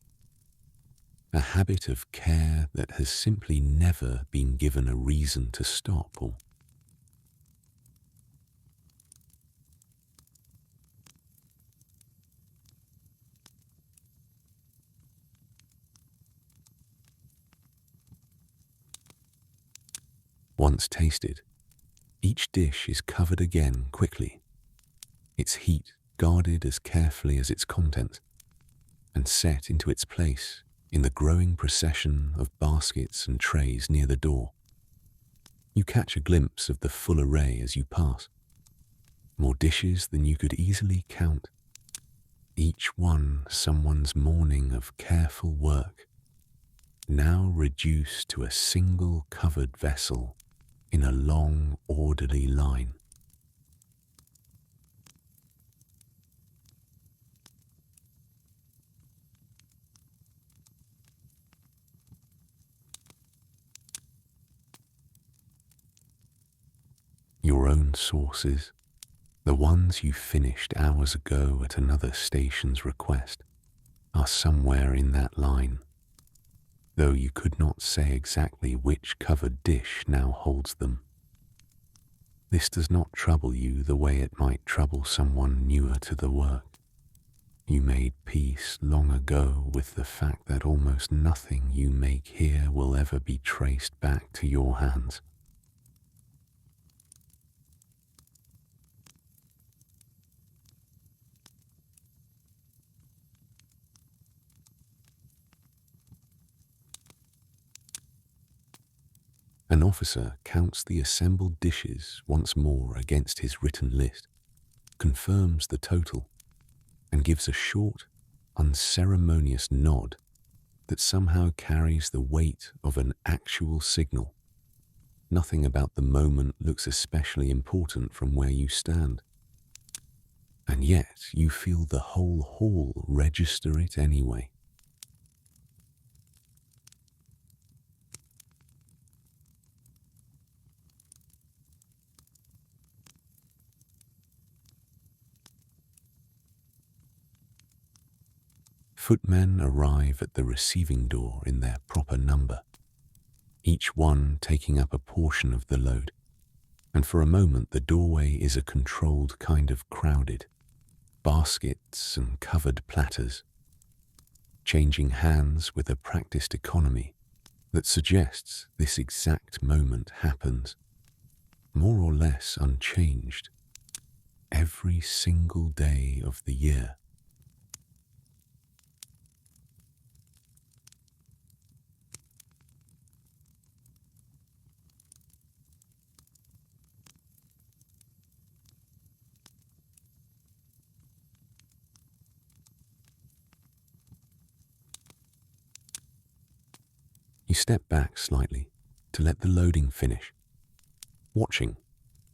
a habit of care that has simply never been given a reason to stop or once tasted. Each dish is covered again quickly, its heat guarded as carefully as its content, and set into its place in the growing procession of baskets and trays near the door. You catch a glimpse of the full array as you pass. More dishes than you could easily count, each one someone's morning of careful work, now reduced to a single covered vessel in a long, orderly line. Your own sources, the ones you finished hours ago at another station's request, are somewhere in that line, though you could not say exactly which covered dish now holds them. This does not trouble you the way it might trouble someone newer to the work. You made peace long ago with the fact that almost nothing you make here will ever be traced back to your hands. An officer counts the assembled dishes once more against his written list, confirms the total, and gives a short, unceremonious nod that somehow carries the weight of an actual signal. Nothing about the moment looks especially important from where you stand. And yet you feel the whole hall register it anyway. Footmen arrive at the receiving door in their proper number, each one taking up a portion of the load, and for a moment the doorway is a controlled kind of crowded, baskets and covered platters, changing hands with a practiced economy that suggests this exact moment happens, more or less unchanged, every single day of the year. You step back slightly to let the loading finish, watching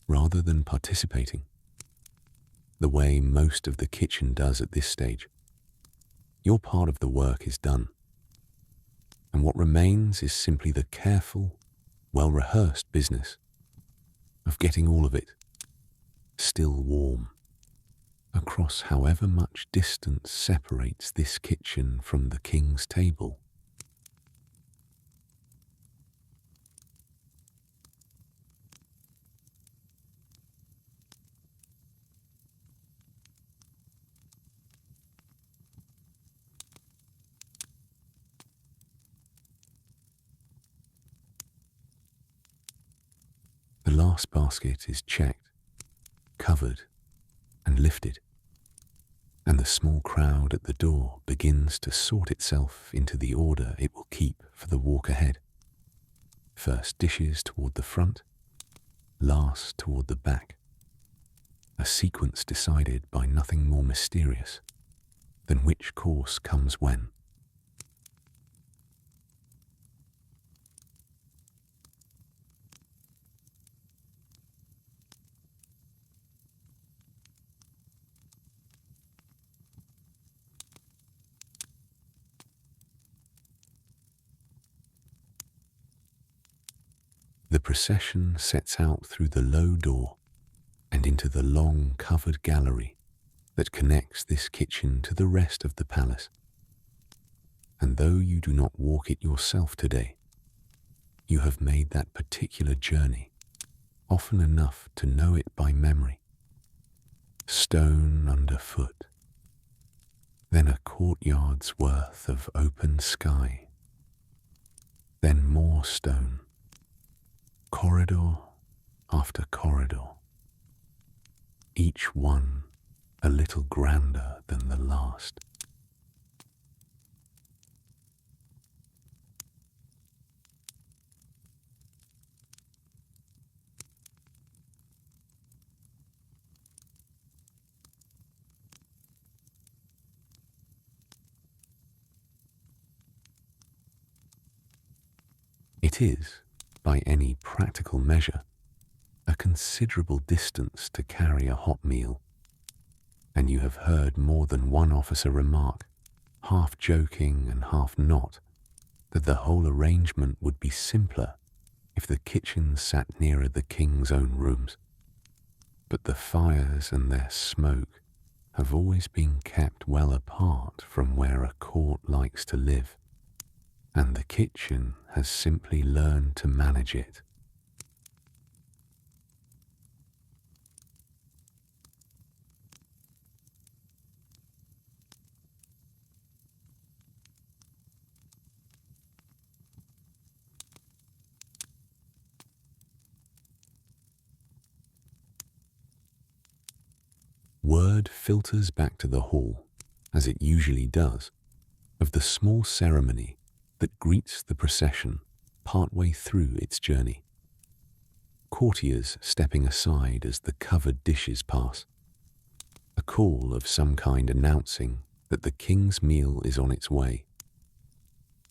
rather than participating, the way most of the kitchen does at this stage. Your part of the work is done, and what remains is simply the careful, well-rehearsed business of getting all of it, still warm, across however much distance separates this kitchen from the king's table. last basket is checked, covered, and lifted, and the small crowd at the door begins to sort itself into the order it will keep for the walk ahead. First dishes toward the front, last toward the back, a sequence decided by nothing more mysterious than which course comes when. The procession sets out through the low door and into the long covered gallery that connects this kitchen to the rest of the palace. And though you do not walk it yourself today, you have made that particular journey often enough to know it by memory. Stone underfoot, then a courtyard's worth of open sky, then more stone, corridor after corridor, each one a little grander than the last. It is, by any practical measure, a considerable distance to carry a hot meal, and you have heard more than one officer remark, half joking and half not, that the whole arrangement would be simpler if the kitchen sat nearer the king's own rooms. But the fires and their smoke have always been kept well apart from where a court likes to live, and the kitchen has simply learned to manage it. Word filters back to the hall, as it usually does, of the small ceremony that greets the procession partway through its journey. Courtiers stepping aside as the covered dishes pass, a call of some kind announcing that the king's meal is on its way.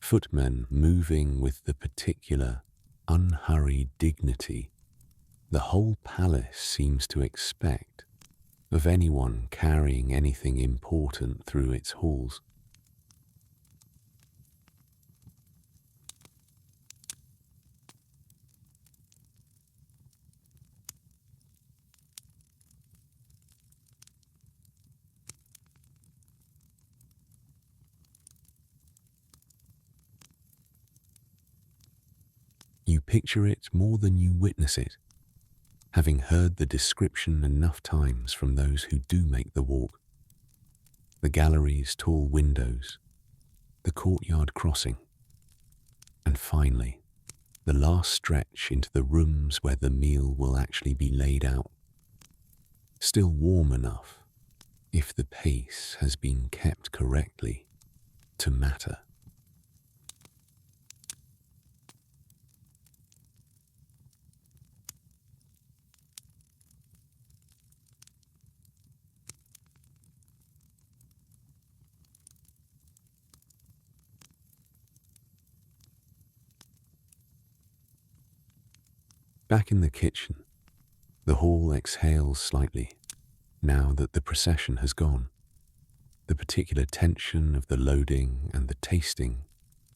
Footmen moving with the particular, unhurried dignity the whole palace seems to expect of anyone carrying anything important through its halls. You picture it more than you witness it, having heard the description enough times from those who do make the walk. The gallery's tall windows, the courtyard crossing, and finally, the last stretch into the rooms where the meal will actually be laid out. Still warm enough, if the pace has been kept correctly, to matter. Back in the kitchen, the hall exhales slightly, now that the procession has gone, the particular tension of the loading and the tasting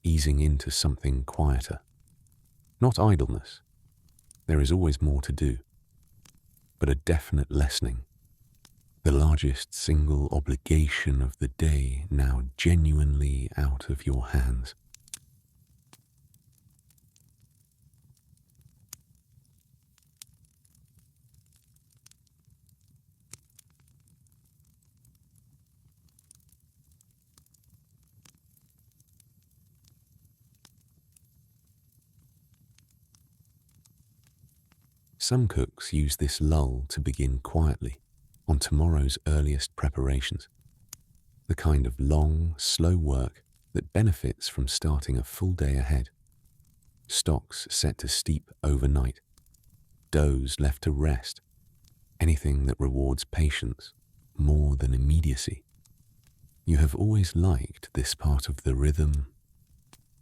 easing into something quieter. Not idleness, there is always more to do, but a definite lessening, the largest single obligation of the day now genuinely out of your hands. Some cooks use this lull to begin quietly on tomorrow's earliest preparations, the kind of long, slow work that benefits from starting a full day ahead. Stocks set to steep overnight, doughs left to rest, anything that rewards patience more than immediacy. You have always liked this part of the rhythm,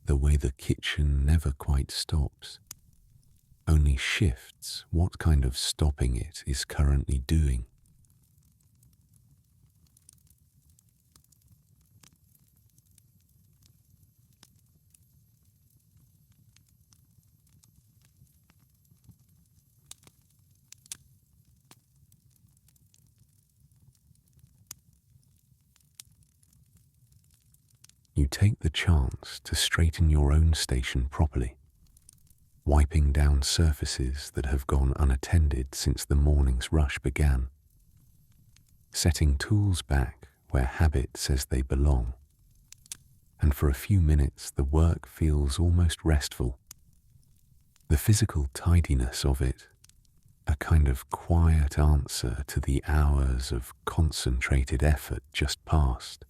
the way the kitchen never quite stops, only shifts what kind of stopping it is currently doing. You take the chance to straighten your own station properly, wiping down surfaces that have gone unattended since the morning's rush began, setting tools back where habit says they belong, and for a few minutes the work feels almost restful. The physical tidiness of it, a kind of quiet answer to the hours of concentrated effort just past.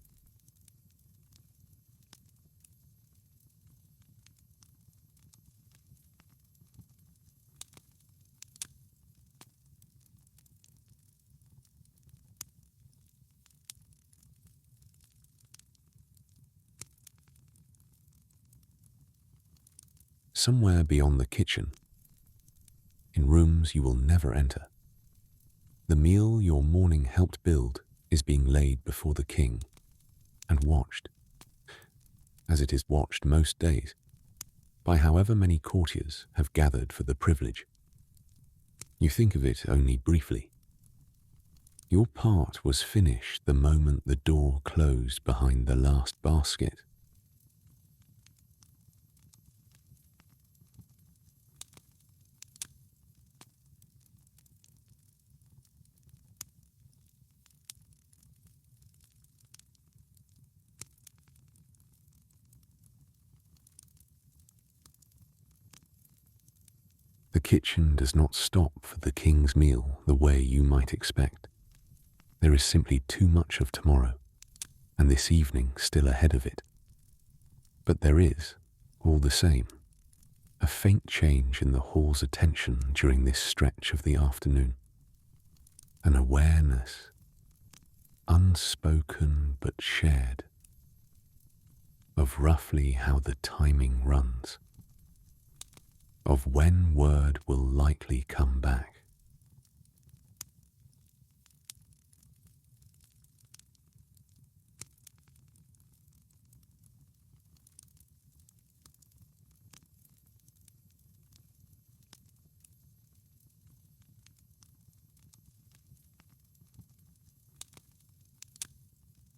Somewhere beyond the kitchen, in rooms you will never enter, the meal your morning helped build is being laid before the king and watched, as it is watched most days, by however many courtiers have gathered for the privilege. You think of it only briefly. Your part was finished the moment the door closed behind the last basket. The kitchen does not stop for the king's meal the way you might expect. There is simply too much of tomorrow, and this evening still ahead of it. But there is, all the same, a faint change in the hall's attention during this stretch of the afternoon. An awareness, unspoken but shared, of roughly how the timing runs, of when word will likely come back.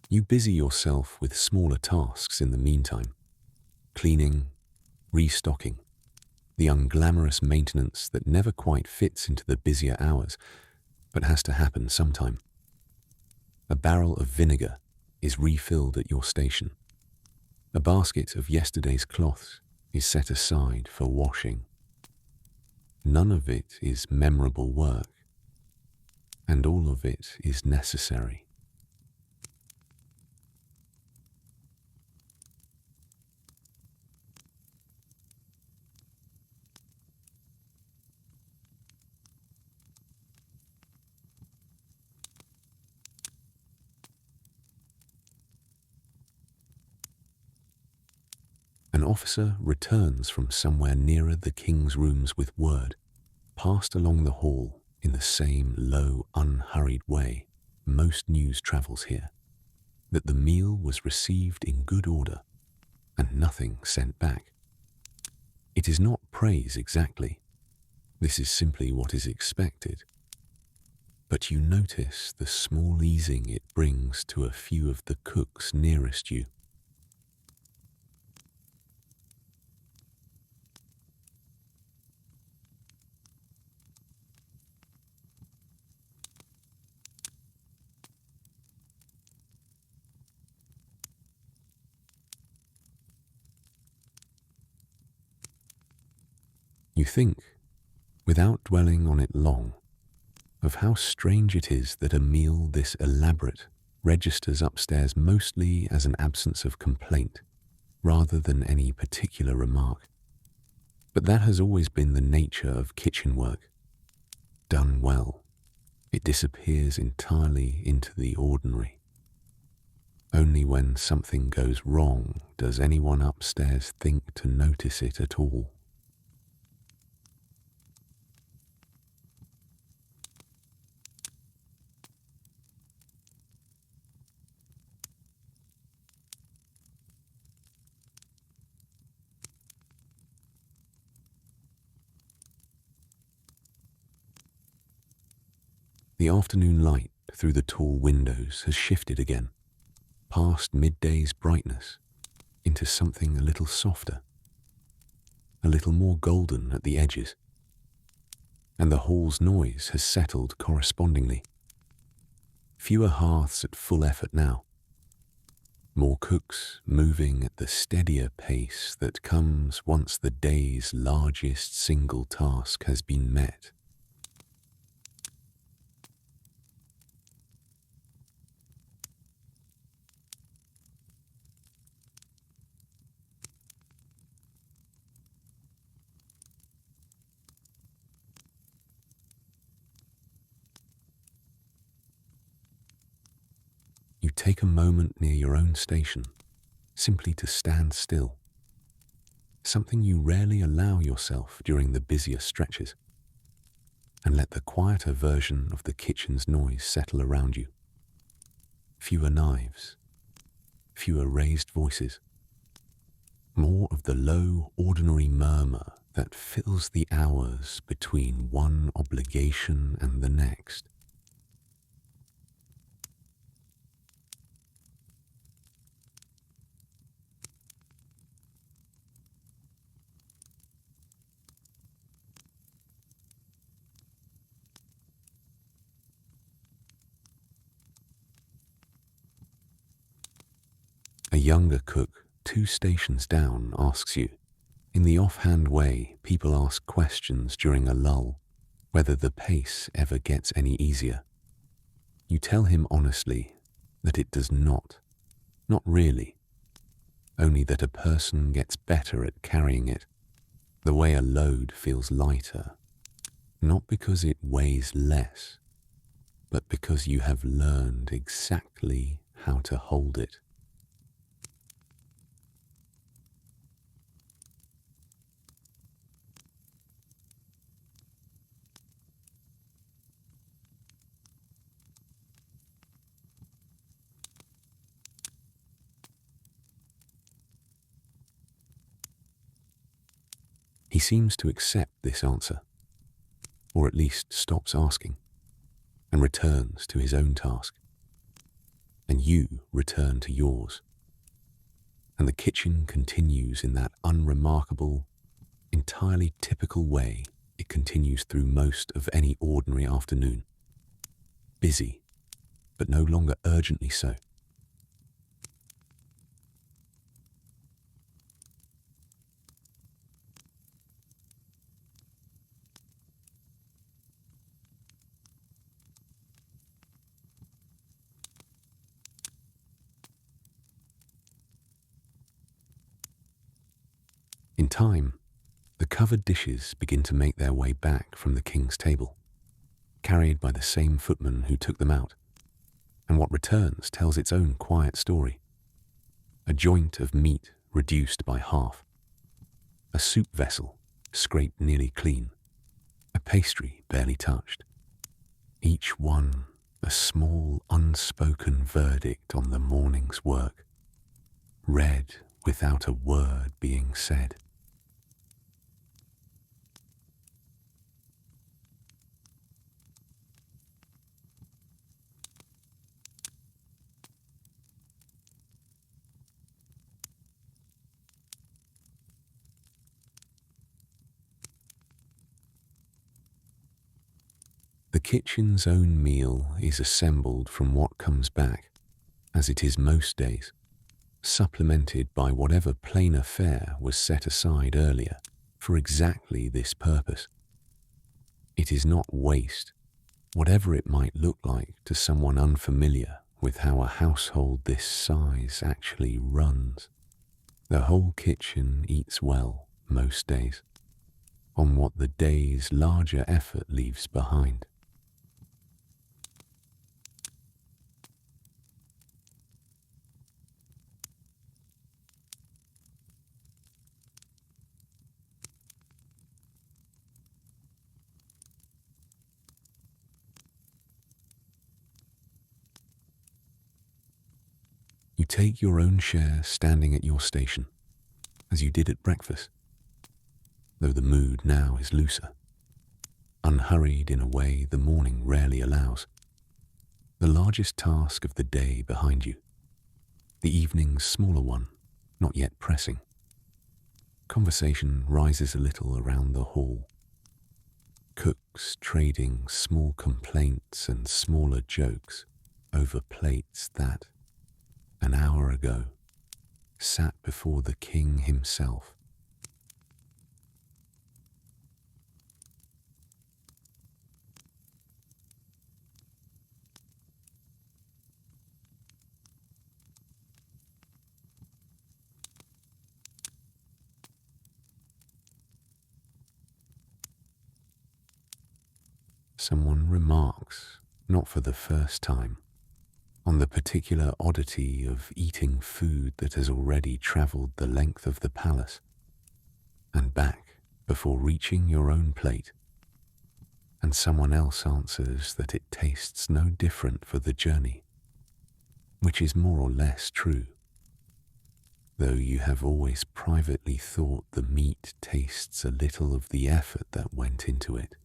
You busy yourself with smaller tasks in the meantime, cleaning, restocking, the unglamorous maintenance that never quite fits into the busier hours, but has to happen sometime. A barrel of vinegar is refilled at your station. A basket of yesterday's cloths is set aside for washing. None of it is memorable work, and all of it is necessary. An officer returns from somewhere nearer the king's rooms with word, passed along the hall in the same low, unhurried way most news travels here, that the meal was received in good order and nothing sent back. It is not praise exactly. This is simply what is expected. But you notice the small easing it brings to a few of the cooks nearest you. You think, without dwelling on it long, of how strange it is that a meal this elaborate registers upstairs mostly as an absence of complaint rather than any particular remark. But that has always been the nature of kitchen work. Done well, it disappears entirely into the ordinary. Only when something goes wrong does anyone upstairs think to notice it at all. The afternoon light through the tall windows has shifted again, past midday's brightness, into something a little softer, a little more golden at the edges, and the hall's noise has settled correspondingly. Fewer hearths at full effort now, more cooks moving at the steadier pace that comes once the day's largest single task has been met. You take a moment near your own station, simply to stand still, something you rarely allow yourself during the busier stretches, and let the quieter version of the kitchen's noise settle around you. Fewer knives, fewer raised voices, more of the low, ordinary murmur that fills the hours between one obligation and the next. A younger cook 2 stations down asks you, in the offhand way people ask questions during a lull, whether the pace ever gets any easier. You tell him honestly that it does not really, only that a person gets better at carrying it, the way a load feels lighter, not because it weighs less, but because you have learned exactly how to hold it. He seems to accept this answer, or at least stops asking, and returns to his own task. And you return to yours. And the kitchen continues in that unremarkable, entirely typical way it continues through most of any ordinary afternoon. Busy, but no longer urgently so. In time, the covered dishes begin to make their way back from the king's table, carried by the same footman who took them out, and what returns tells its own quiet story. A joint of meat reduced by half, a soup vessel scraped nearly clean, a pastry barely touched, each one a small unspoken verdict on the morning's work, read without a word being said. The kitchen's own meal is assembled from what comes back, as it is most days, supplemented by whatever plainer fare was set aside earlier for exactly this purpose. It is not waste, whatever it might look like to someone unfamiliar with how a household this size actually runs. The whole kitchen eats well most days, on what the day's larger effort leaves behind. You take your own share standing at your station, as you did at breakfast, though the mood now is looser, unhurried in a way the morning rarely allows. The largest task of the day behind you, the evening's smaller one, not yet pressing. Conversation rises a little around the hall. Cooks trading small complaints and smaller jokes over plates that, an hour ago, sat before the king himself. Someone remarks, not for the first time, on the particular oddity of eating food that has already travelled the length of the palace and back before reaching your own plate, and someone else answers that it tastes no different for the journey, which is more or less true, though you have always privately thought the meat tastes a little of the effort that went into it.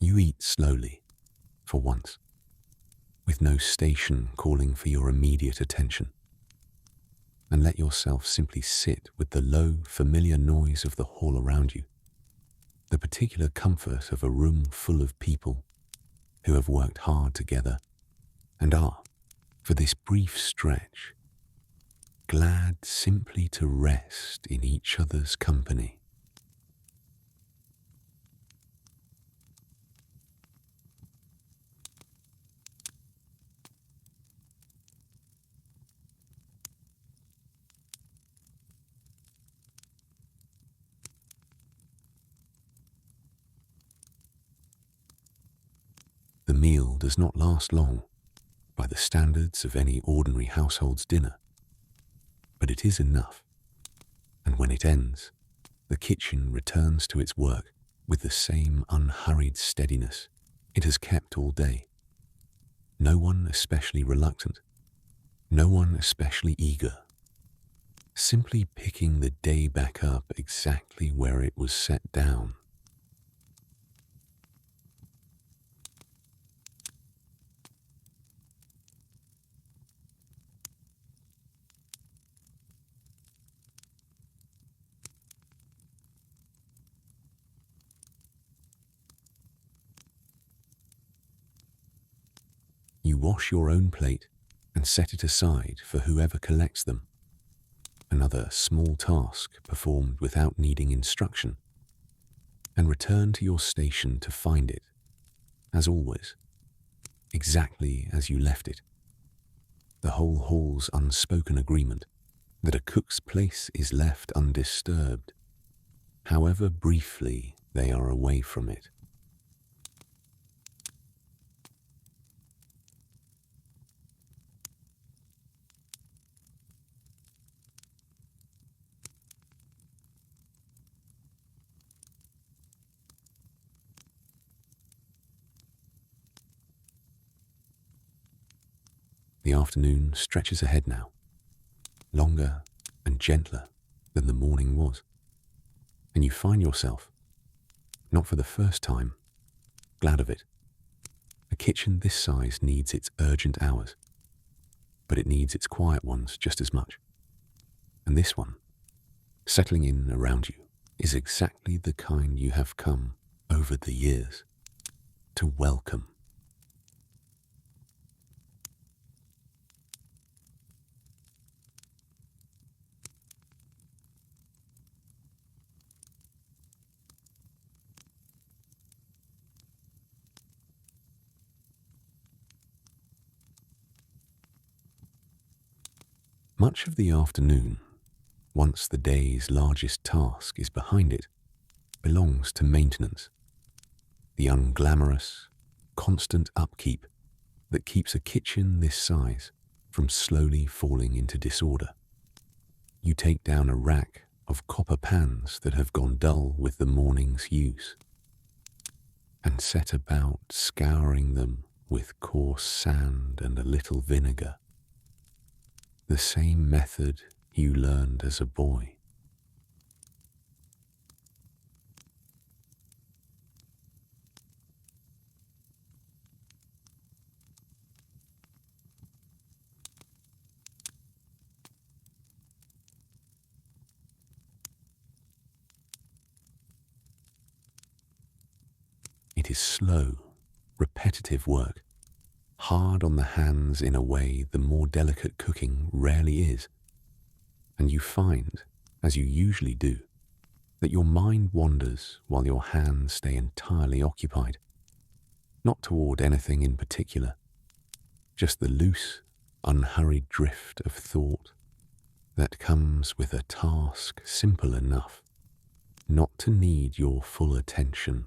You eat slowly, for once, with no station calling for your immediate attention, and let yourself simply sit with the low, familiar noise of the hall around you, the particular comfort of a room full of people who have worked hard together and are, for this brief stretch, glad simply to rest in each other's company. The meal does not last long, by the standards of any ordinary household's dinner, but it is enough, and when it ends, the kitchen returns to its work with the same unhurried steadiness it has kept all day. No one especially reluctant, no one especially eager, simply picking the day back up exactly where it was set down. You wash your own plate and set it aside for whoever collects them. Another small task performed without needing instruction, and return to your station to find it, as always, exactly as you left it. The whole hall's unspoken agreement that a cook's place is left undisturbed, however briefly they are away from it. The afternoon stretches ahead now, longer and gentler than the morning was, and you find yourself, not for the first time, glad of it. A kitchen this size needs its urgent hours, but it needs its quiet ones just as much. And this one, Settling in around you is exactly the kind you have come over the years to welcome. Much of the afternoon, once the day's largest task is behind it, belongs to maintenance, the unglamorous, constant upkeep that keeps a kitchen this size from slowly falling into disorder. You take down a rack of copper pans that have gone dull with the morning's use and set about scouring them with coarse sand and a little vinegar, the same method you learned as a boy. It is slow, repetitive work, hard on the hands in a way the more delicate cooking rarely is, and you find, as you usually do, that your mind wanders while your hands stay entirely occupied, not toward anything in particular, just the loose, unhurried drift of thought that comes with a task simple enough not to need your full attention.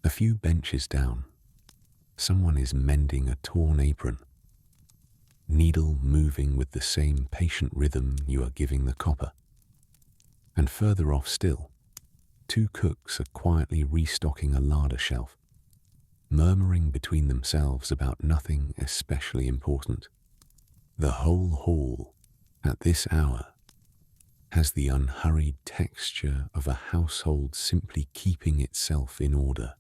A few benches down, someone is mending a torn apron, needle moving with the same patient rhythm you are giving the copper. And further off still, two cooks are quietly restocking a larder shelf, murmuring between themselves about nothing especially important. The whole hall, at this hour, has the unhurried texture of a household simply keeping itself in order.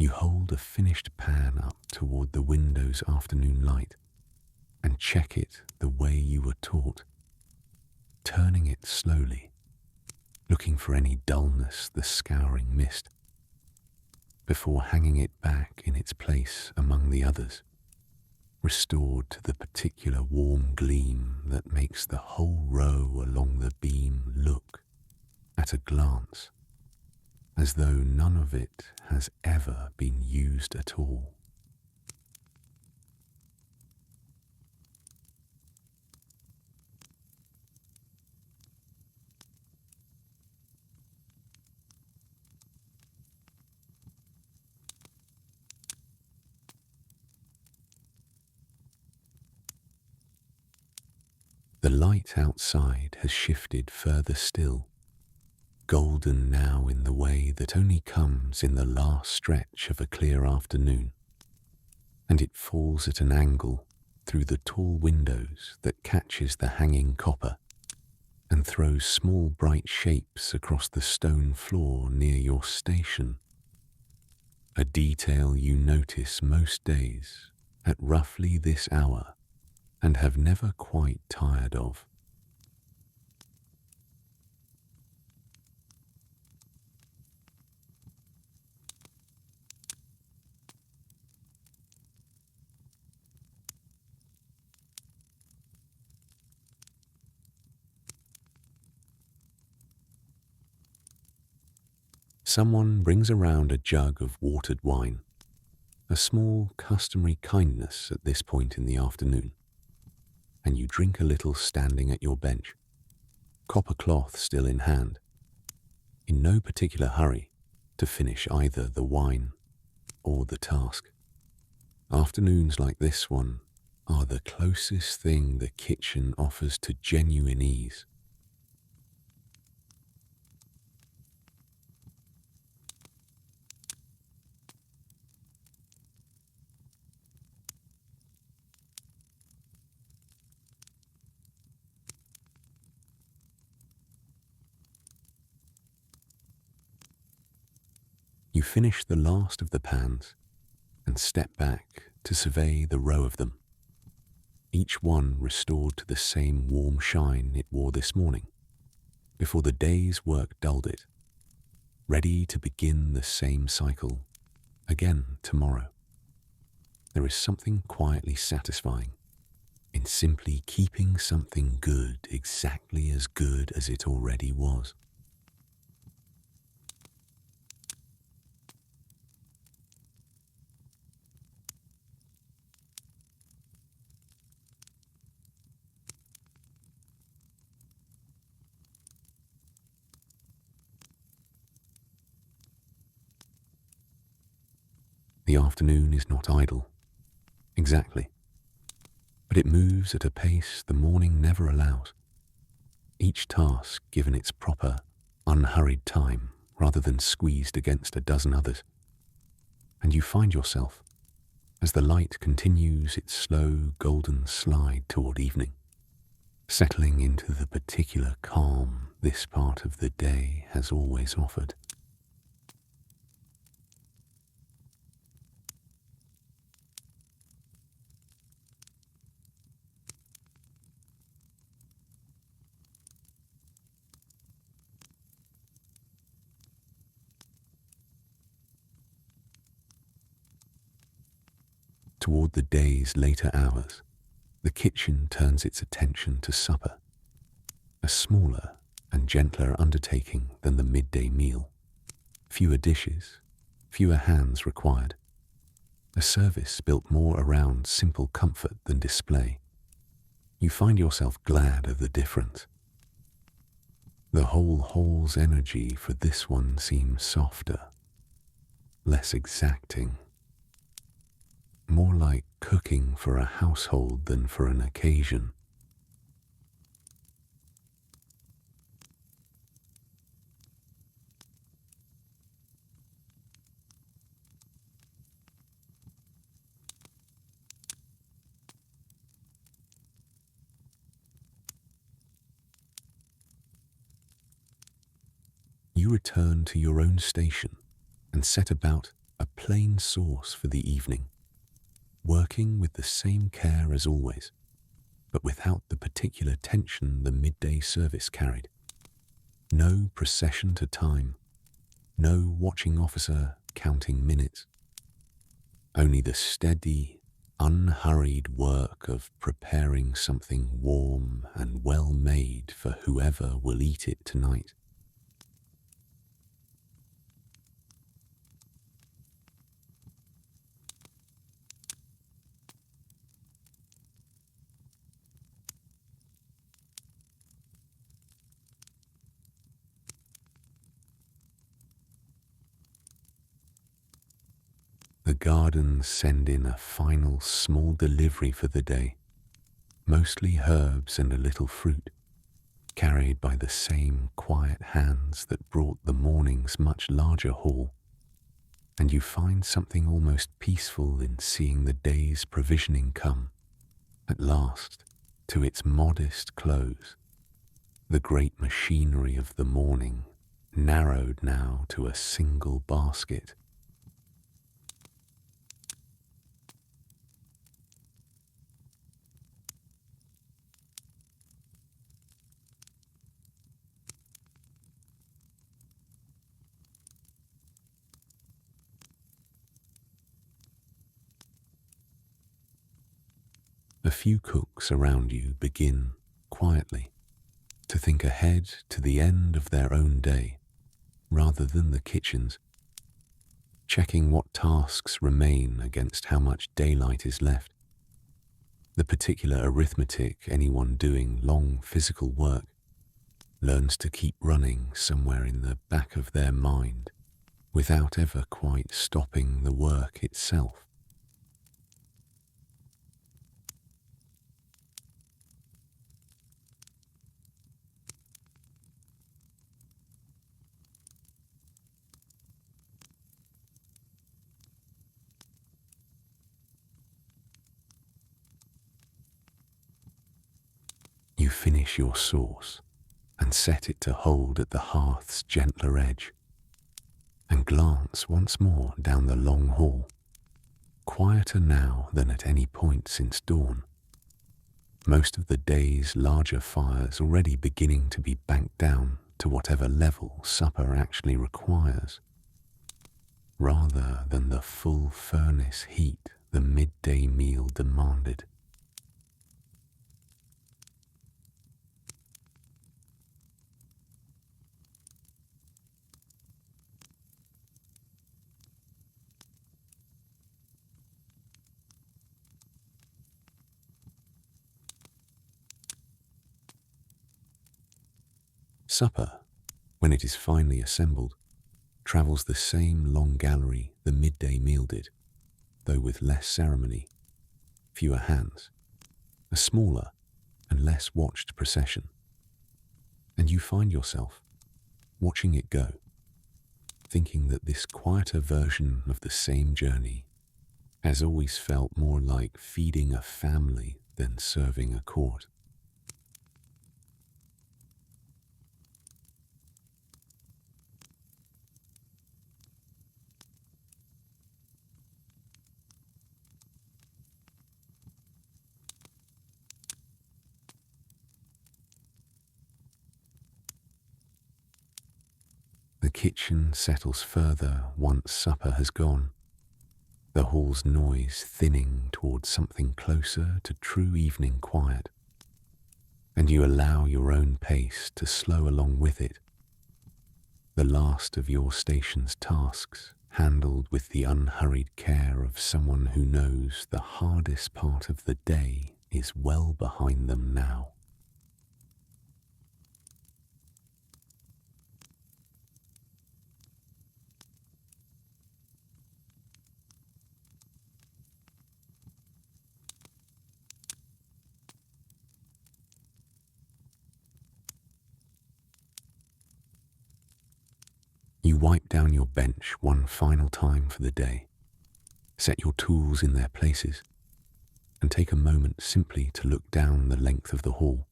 You hold a finished pan up toward the window's afternoon light and check it the way you were taught, turning it slowly, looking for any dullness the scouring missed, before hanging it back in its place among the others, restored to the particular warm gleam that makes the whole row along the beam look, at a glance, as though none of it has ever been used at all. The light outside has shifted further still, golden now in the way that only comes in the last stretch of a clear afternoon, and it falls at an angle through the tall windows that catches the hanging copper and throws small bright shapes across the stone floor near your station, a detail you notice most days at roughly this hour and have never quite tired of. Someone brings around a jug of watered wine, a small customary kindness at this point in the afternoon, and you drink a little standing at your bench, copper cloth still in hand, in no particular hurry to finish either the wine or the task. Afternoons like this one are the closest thing the kitchen offers to genuine ease. You finish the last of the pans and step back to survey the row of them, each one restored to the same warm shine it wore this morning, before the day's work dulled it, ready to begin the same cycle again tomorrow. There is something quietly satisfying in simply keeping something good exactly as good as it already was. The afternoon is not idle, exactly, but it moves at a pace the morning never allows, each task given its proper, unhurried time rather than squeezed against a dozen others. And you find yourself, as the light continues its slow golden slide toward evening, settling into the particular calm this part of the day has always offered. Toward the day's later hours, the kitchen turns its attention to supper, a smaller and gentler undertaking than the midday meal. Fewer dishes, fewer hands required. A service built more around simple comfort than display. You find yourself glad of the difference. The whole hall's energy for this one seems softer, less exacting, more like cooking for a household than for an occasion. You return to your own station and set about a plain sauce for the evening, working with the same care as always, but without the particular tension the midday service carried. No procession to time, no watching officer counting minutes, only the steady, unhurried work of preparing something warm and well made for whoever will eat it tonight. The gardens send in a final small delivery for the day, mostly herbs and a little fruit, carried by the same quiet hands that brought the morning's much larger haul, and you find something almost peaceful in seeing the day's provisioning come, at last, to its modest close, the great machinery of the morning narrowed now to a single basket. A few cooks around you begin, quietly, to think ahead to the end of their own day, rather than the kitchen's, checking what tasks remain against how much daylight is left. The particular arithmetic anyone doing long physical work learns to keep running somewhere in the back of their mind, without ever quite stopping the work itself. You finish your sauce and set it to hold at the hearth's gentler edge, and glance once more down the long hall, quieter now than at any point since dawn, most of the day's larger fires already beginning to be banked down to whatever level supper actually requires, rather than the full furnace heat the midday meal demanded. Supper, when it is finally assembled, travels the same long gallery the midday meal did, though with less ceremony, fewer hands, a smaller and less watched procession. And you find yourself watching it go, thinking that this quieter version of the same journey has always felt more like feeding a family than serving a court. The kitchen settles further once supper has gone, the hall's noise thinning towards something closer to true evening quiet, and you allow your own pace to slow along with it, the last of your station's tasks handled with the unhurried care of someone who knows the hardest part of the day is well behind them now. You wipe down your bench one final time for the day, set your tools in their places, and take a moment simply to look down the length of the hall.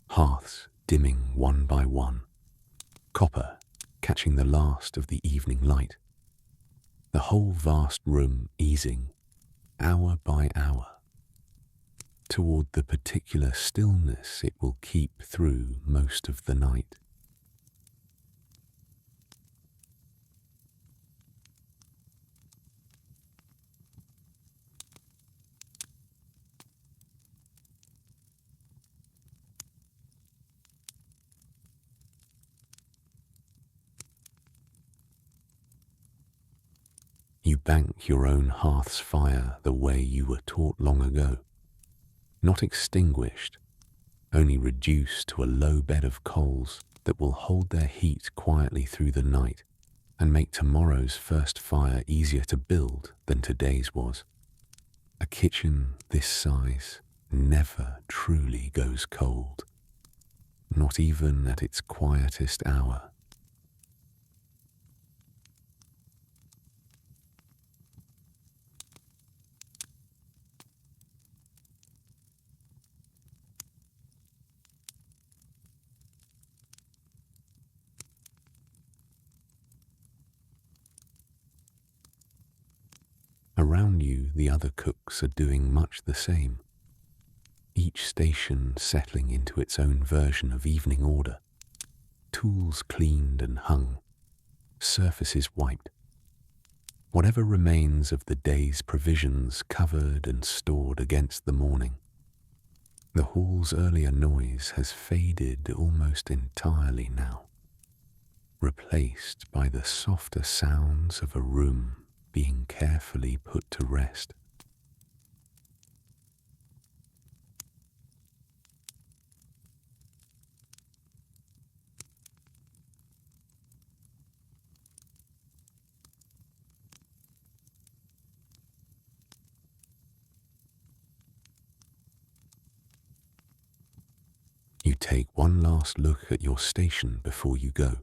Hearths dimming one by one, copper catching the last of the evening light, the whole vast room easing, hour by hour, toward the particular stillness it will keep through most of the night. You bank your own hearth's fire the way you were taught long ago, not extinguished, only reduced to a low bed of coals that will hold their heat quietly through the night and make tomorrow's first fire easier to build than today's was. A kitchen this size never truly goes cold, not even at its quietest hour. Around you, the other cooks are doing much the same, each station settling into its own version of evening order, tools cleaned and hung, surfaces wiped, whatever remains of the day's provisions covered and stored against the morning. The hall's earlier noise has faded almost entirely now, replaced by the softer sounds of a room being carefully put to rest. You take one last look at your station before you go.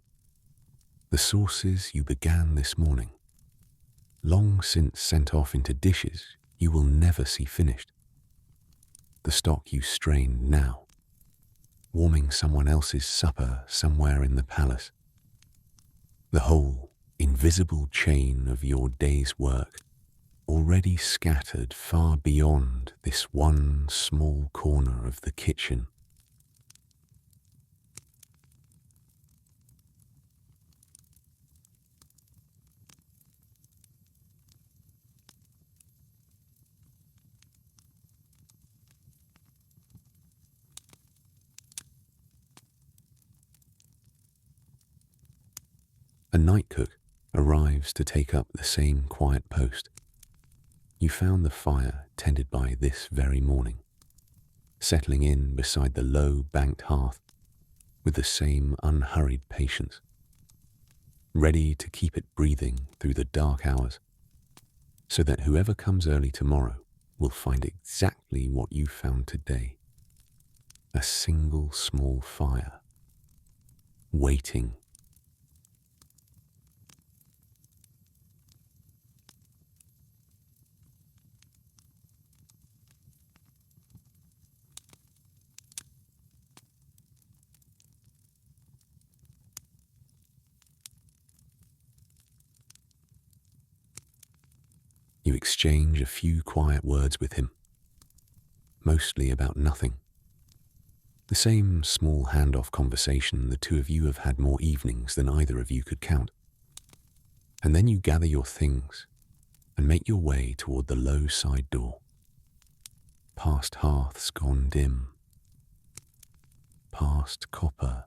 The sauces you began this morning, long since sent off into dishes you will never see finished. The stock you strain now, warming someone else's supper somewhere in the palace. The whole invisible chain of your day's work already scattered far beyond this one small corner of the kitchen. A night cook arrives to take up the same quiet post. You found the fire tended by this very morning, settling in beside the low banked hearth with the same unhurried patience, ready to keep it breathing through the dark hours, so that whoever comes early tomorrow will find exactly what you found today, a single small fire, waiting. You exchange a few quiet words with him, mostly about nothing. The same small handoff conversation the two of you have had more evenings than either of you could count. And then you gather your things and make your way toward the low side door, past hearths gone dim, past copper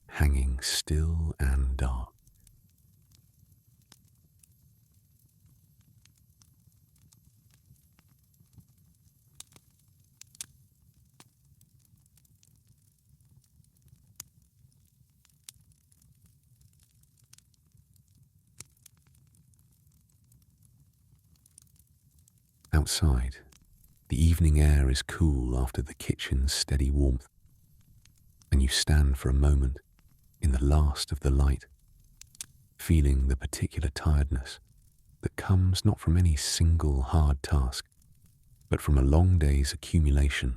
hanging still and dark. Outside, the evening air is cool after the kitchen's steady warmth, and you stand for a moment in the last of the light, feeling the particular tiredness that comes not from any single hard task, but from a long day's accumulation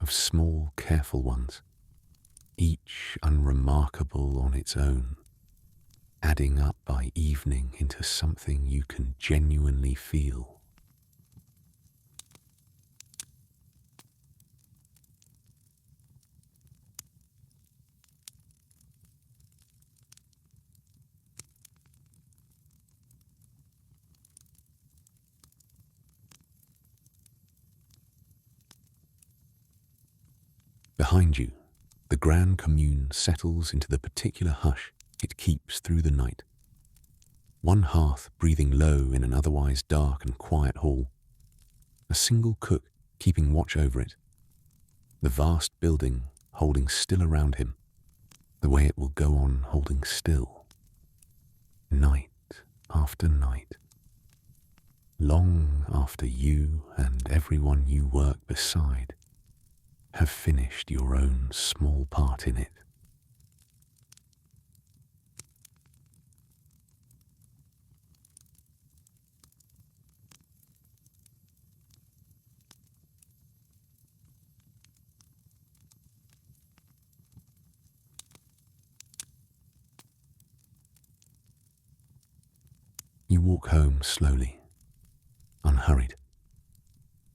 of small, careful ones, each unremarkable on its own, adding up by evening into something you can genuinely feel. Behind you, the Grand Commune settles into the particular hush it keeps through the night. One hearth breathing low in an otherwise dark and quiet hall. A single cook keeping watch over it. The vast building holding still around him, the way it will go on holding still. Night after night. Long after you and everyone you work beside have finished your own small part in it. You walk home slowly, unhurried,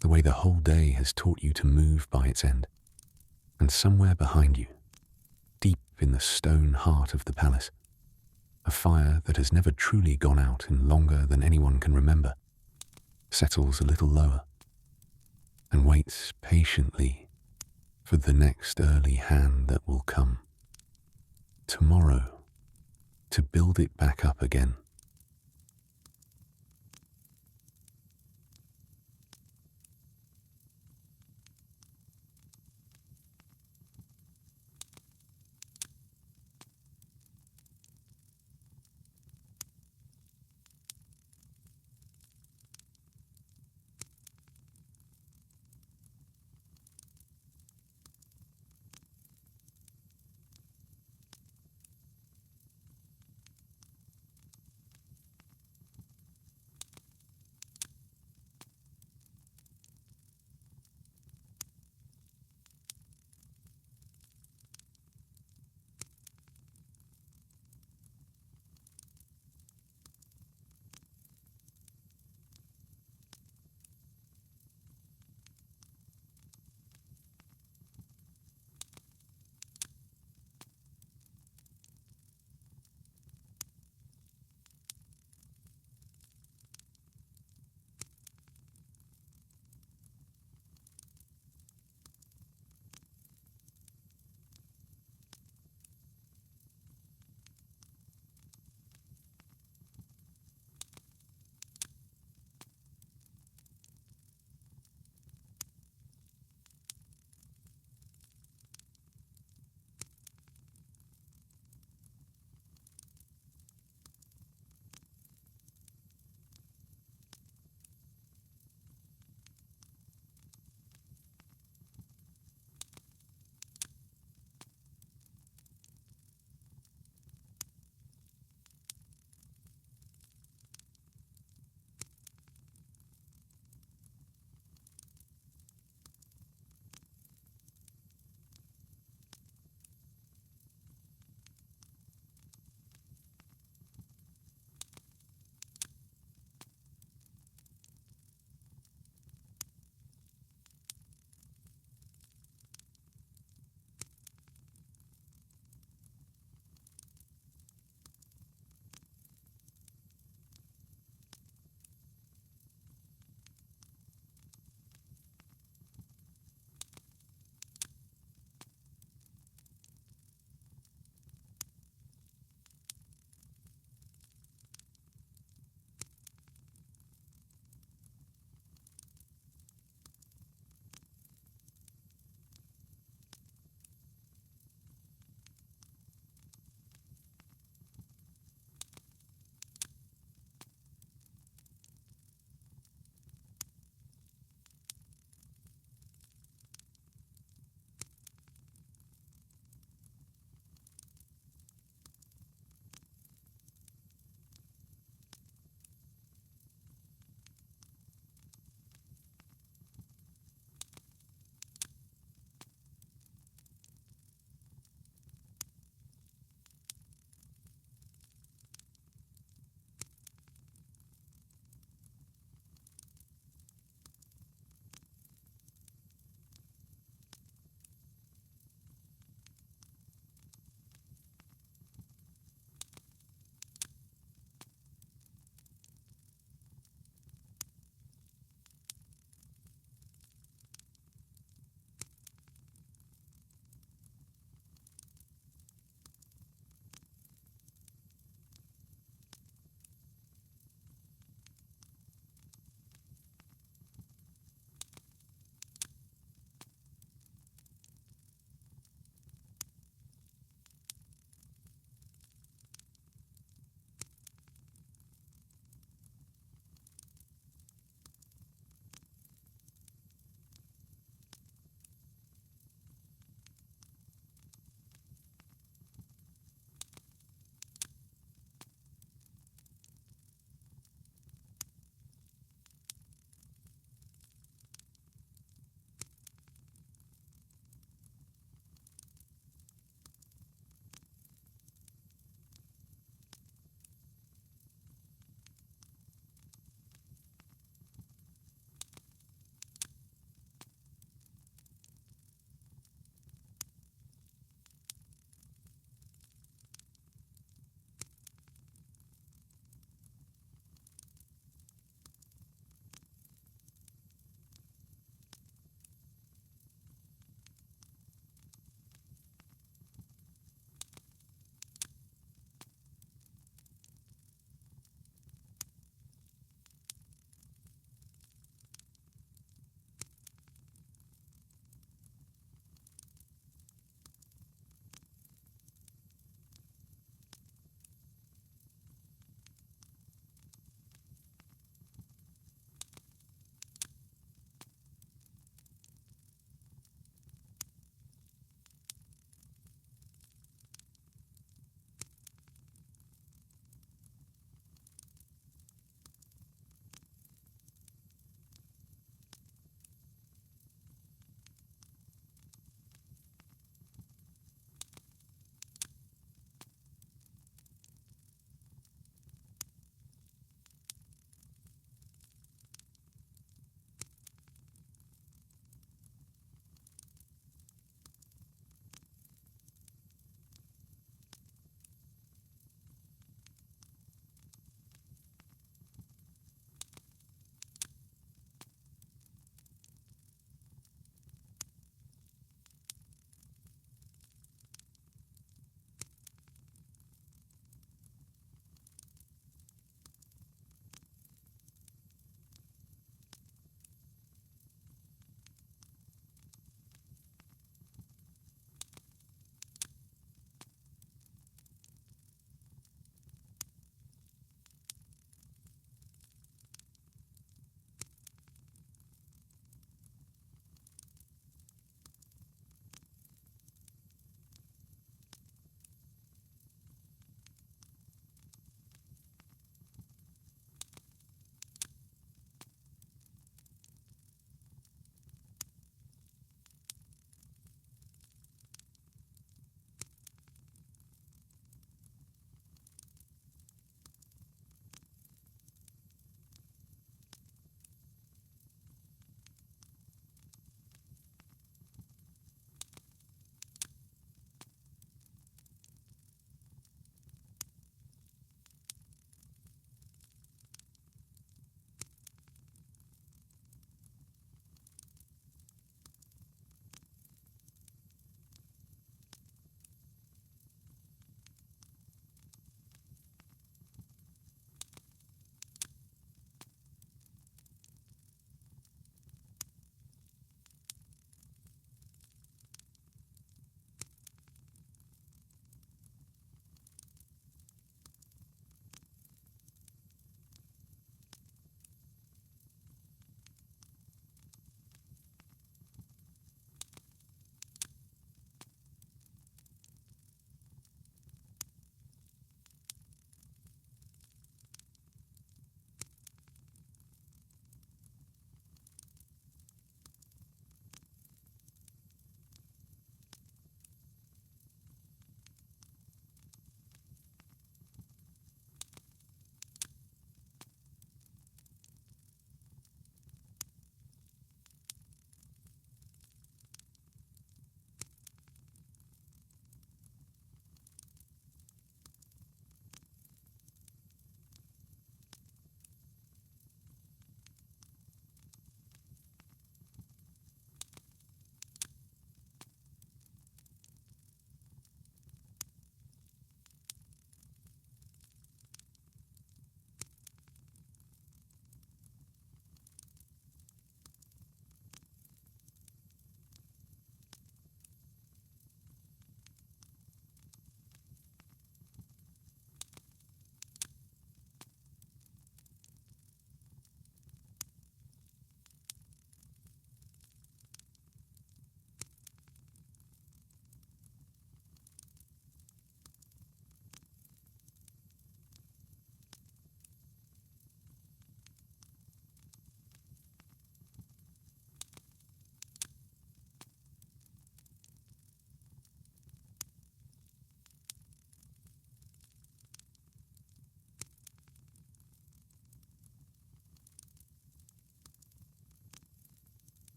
the way the whole day has taught you to move by its end. And somewhere behind you, deep in the stone heart of the palace, a fire that has never truly gone out in longer than anyone can remember, settles a little lower and waits patiently for the next early hand that will come tomorrow to build it back up again.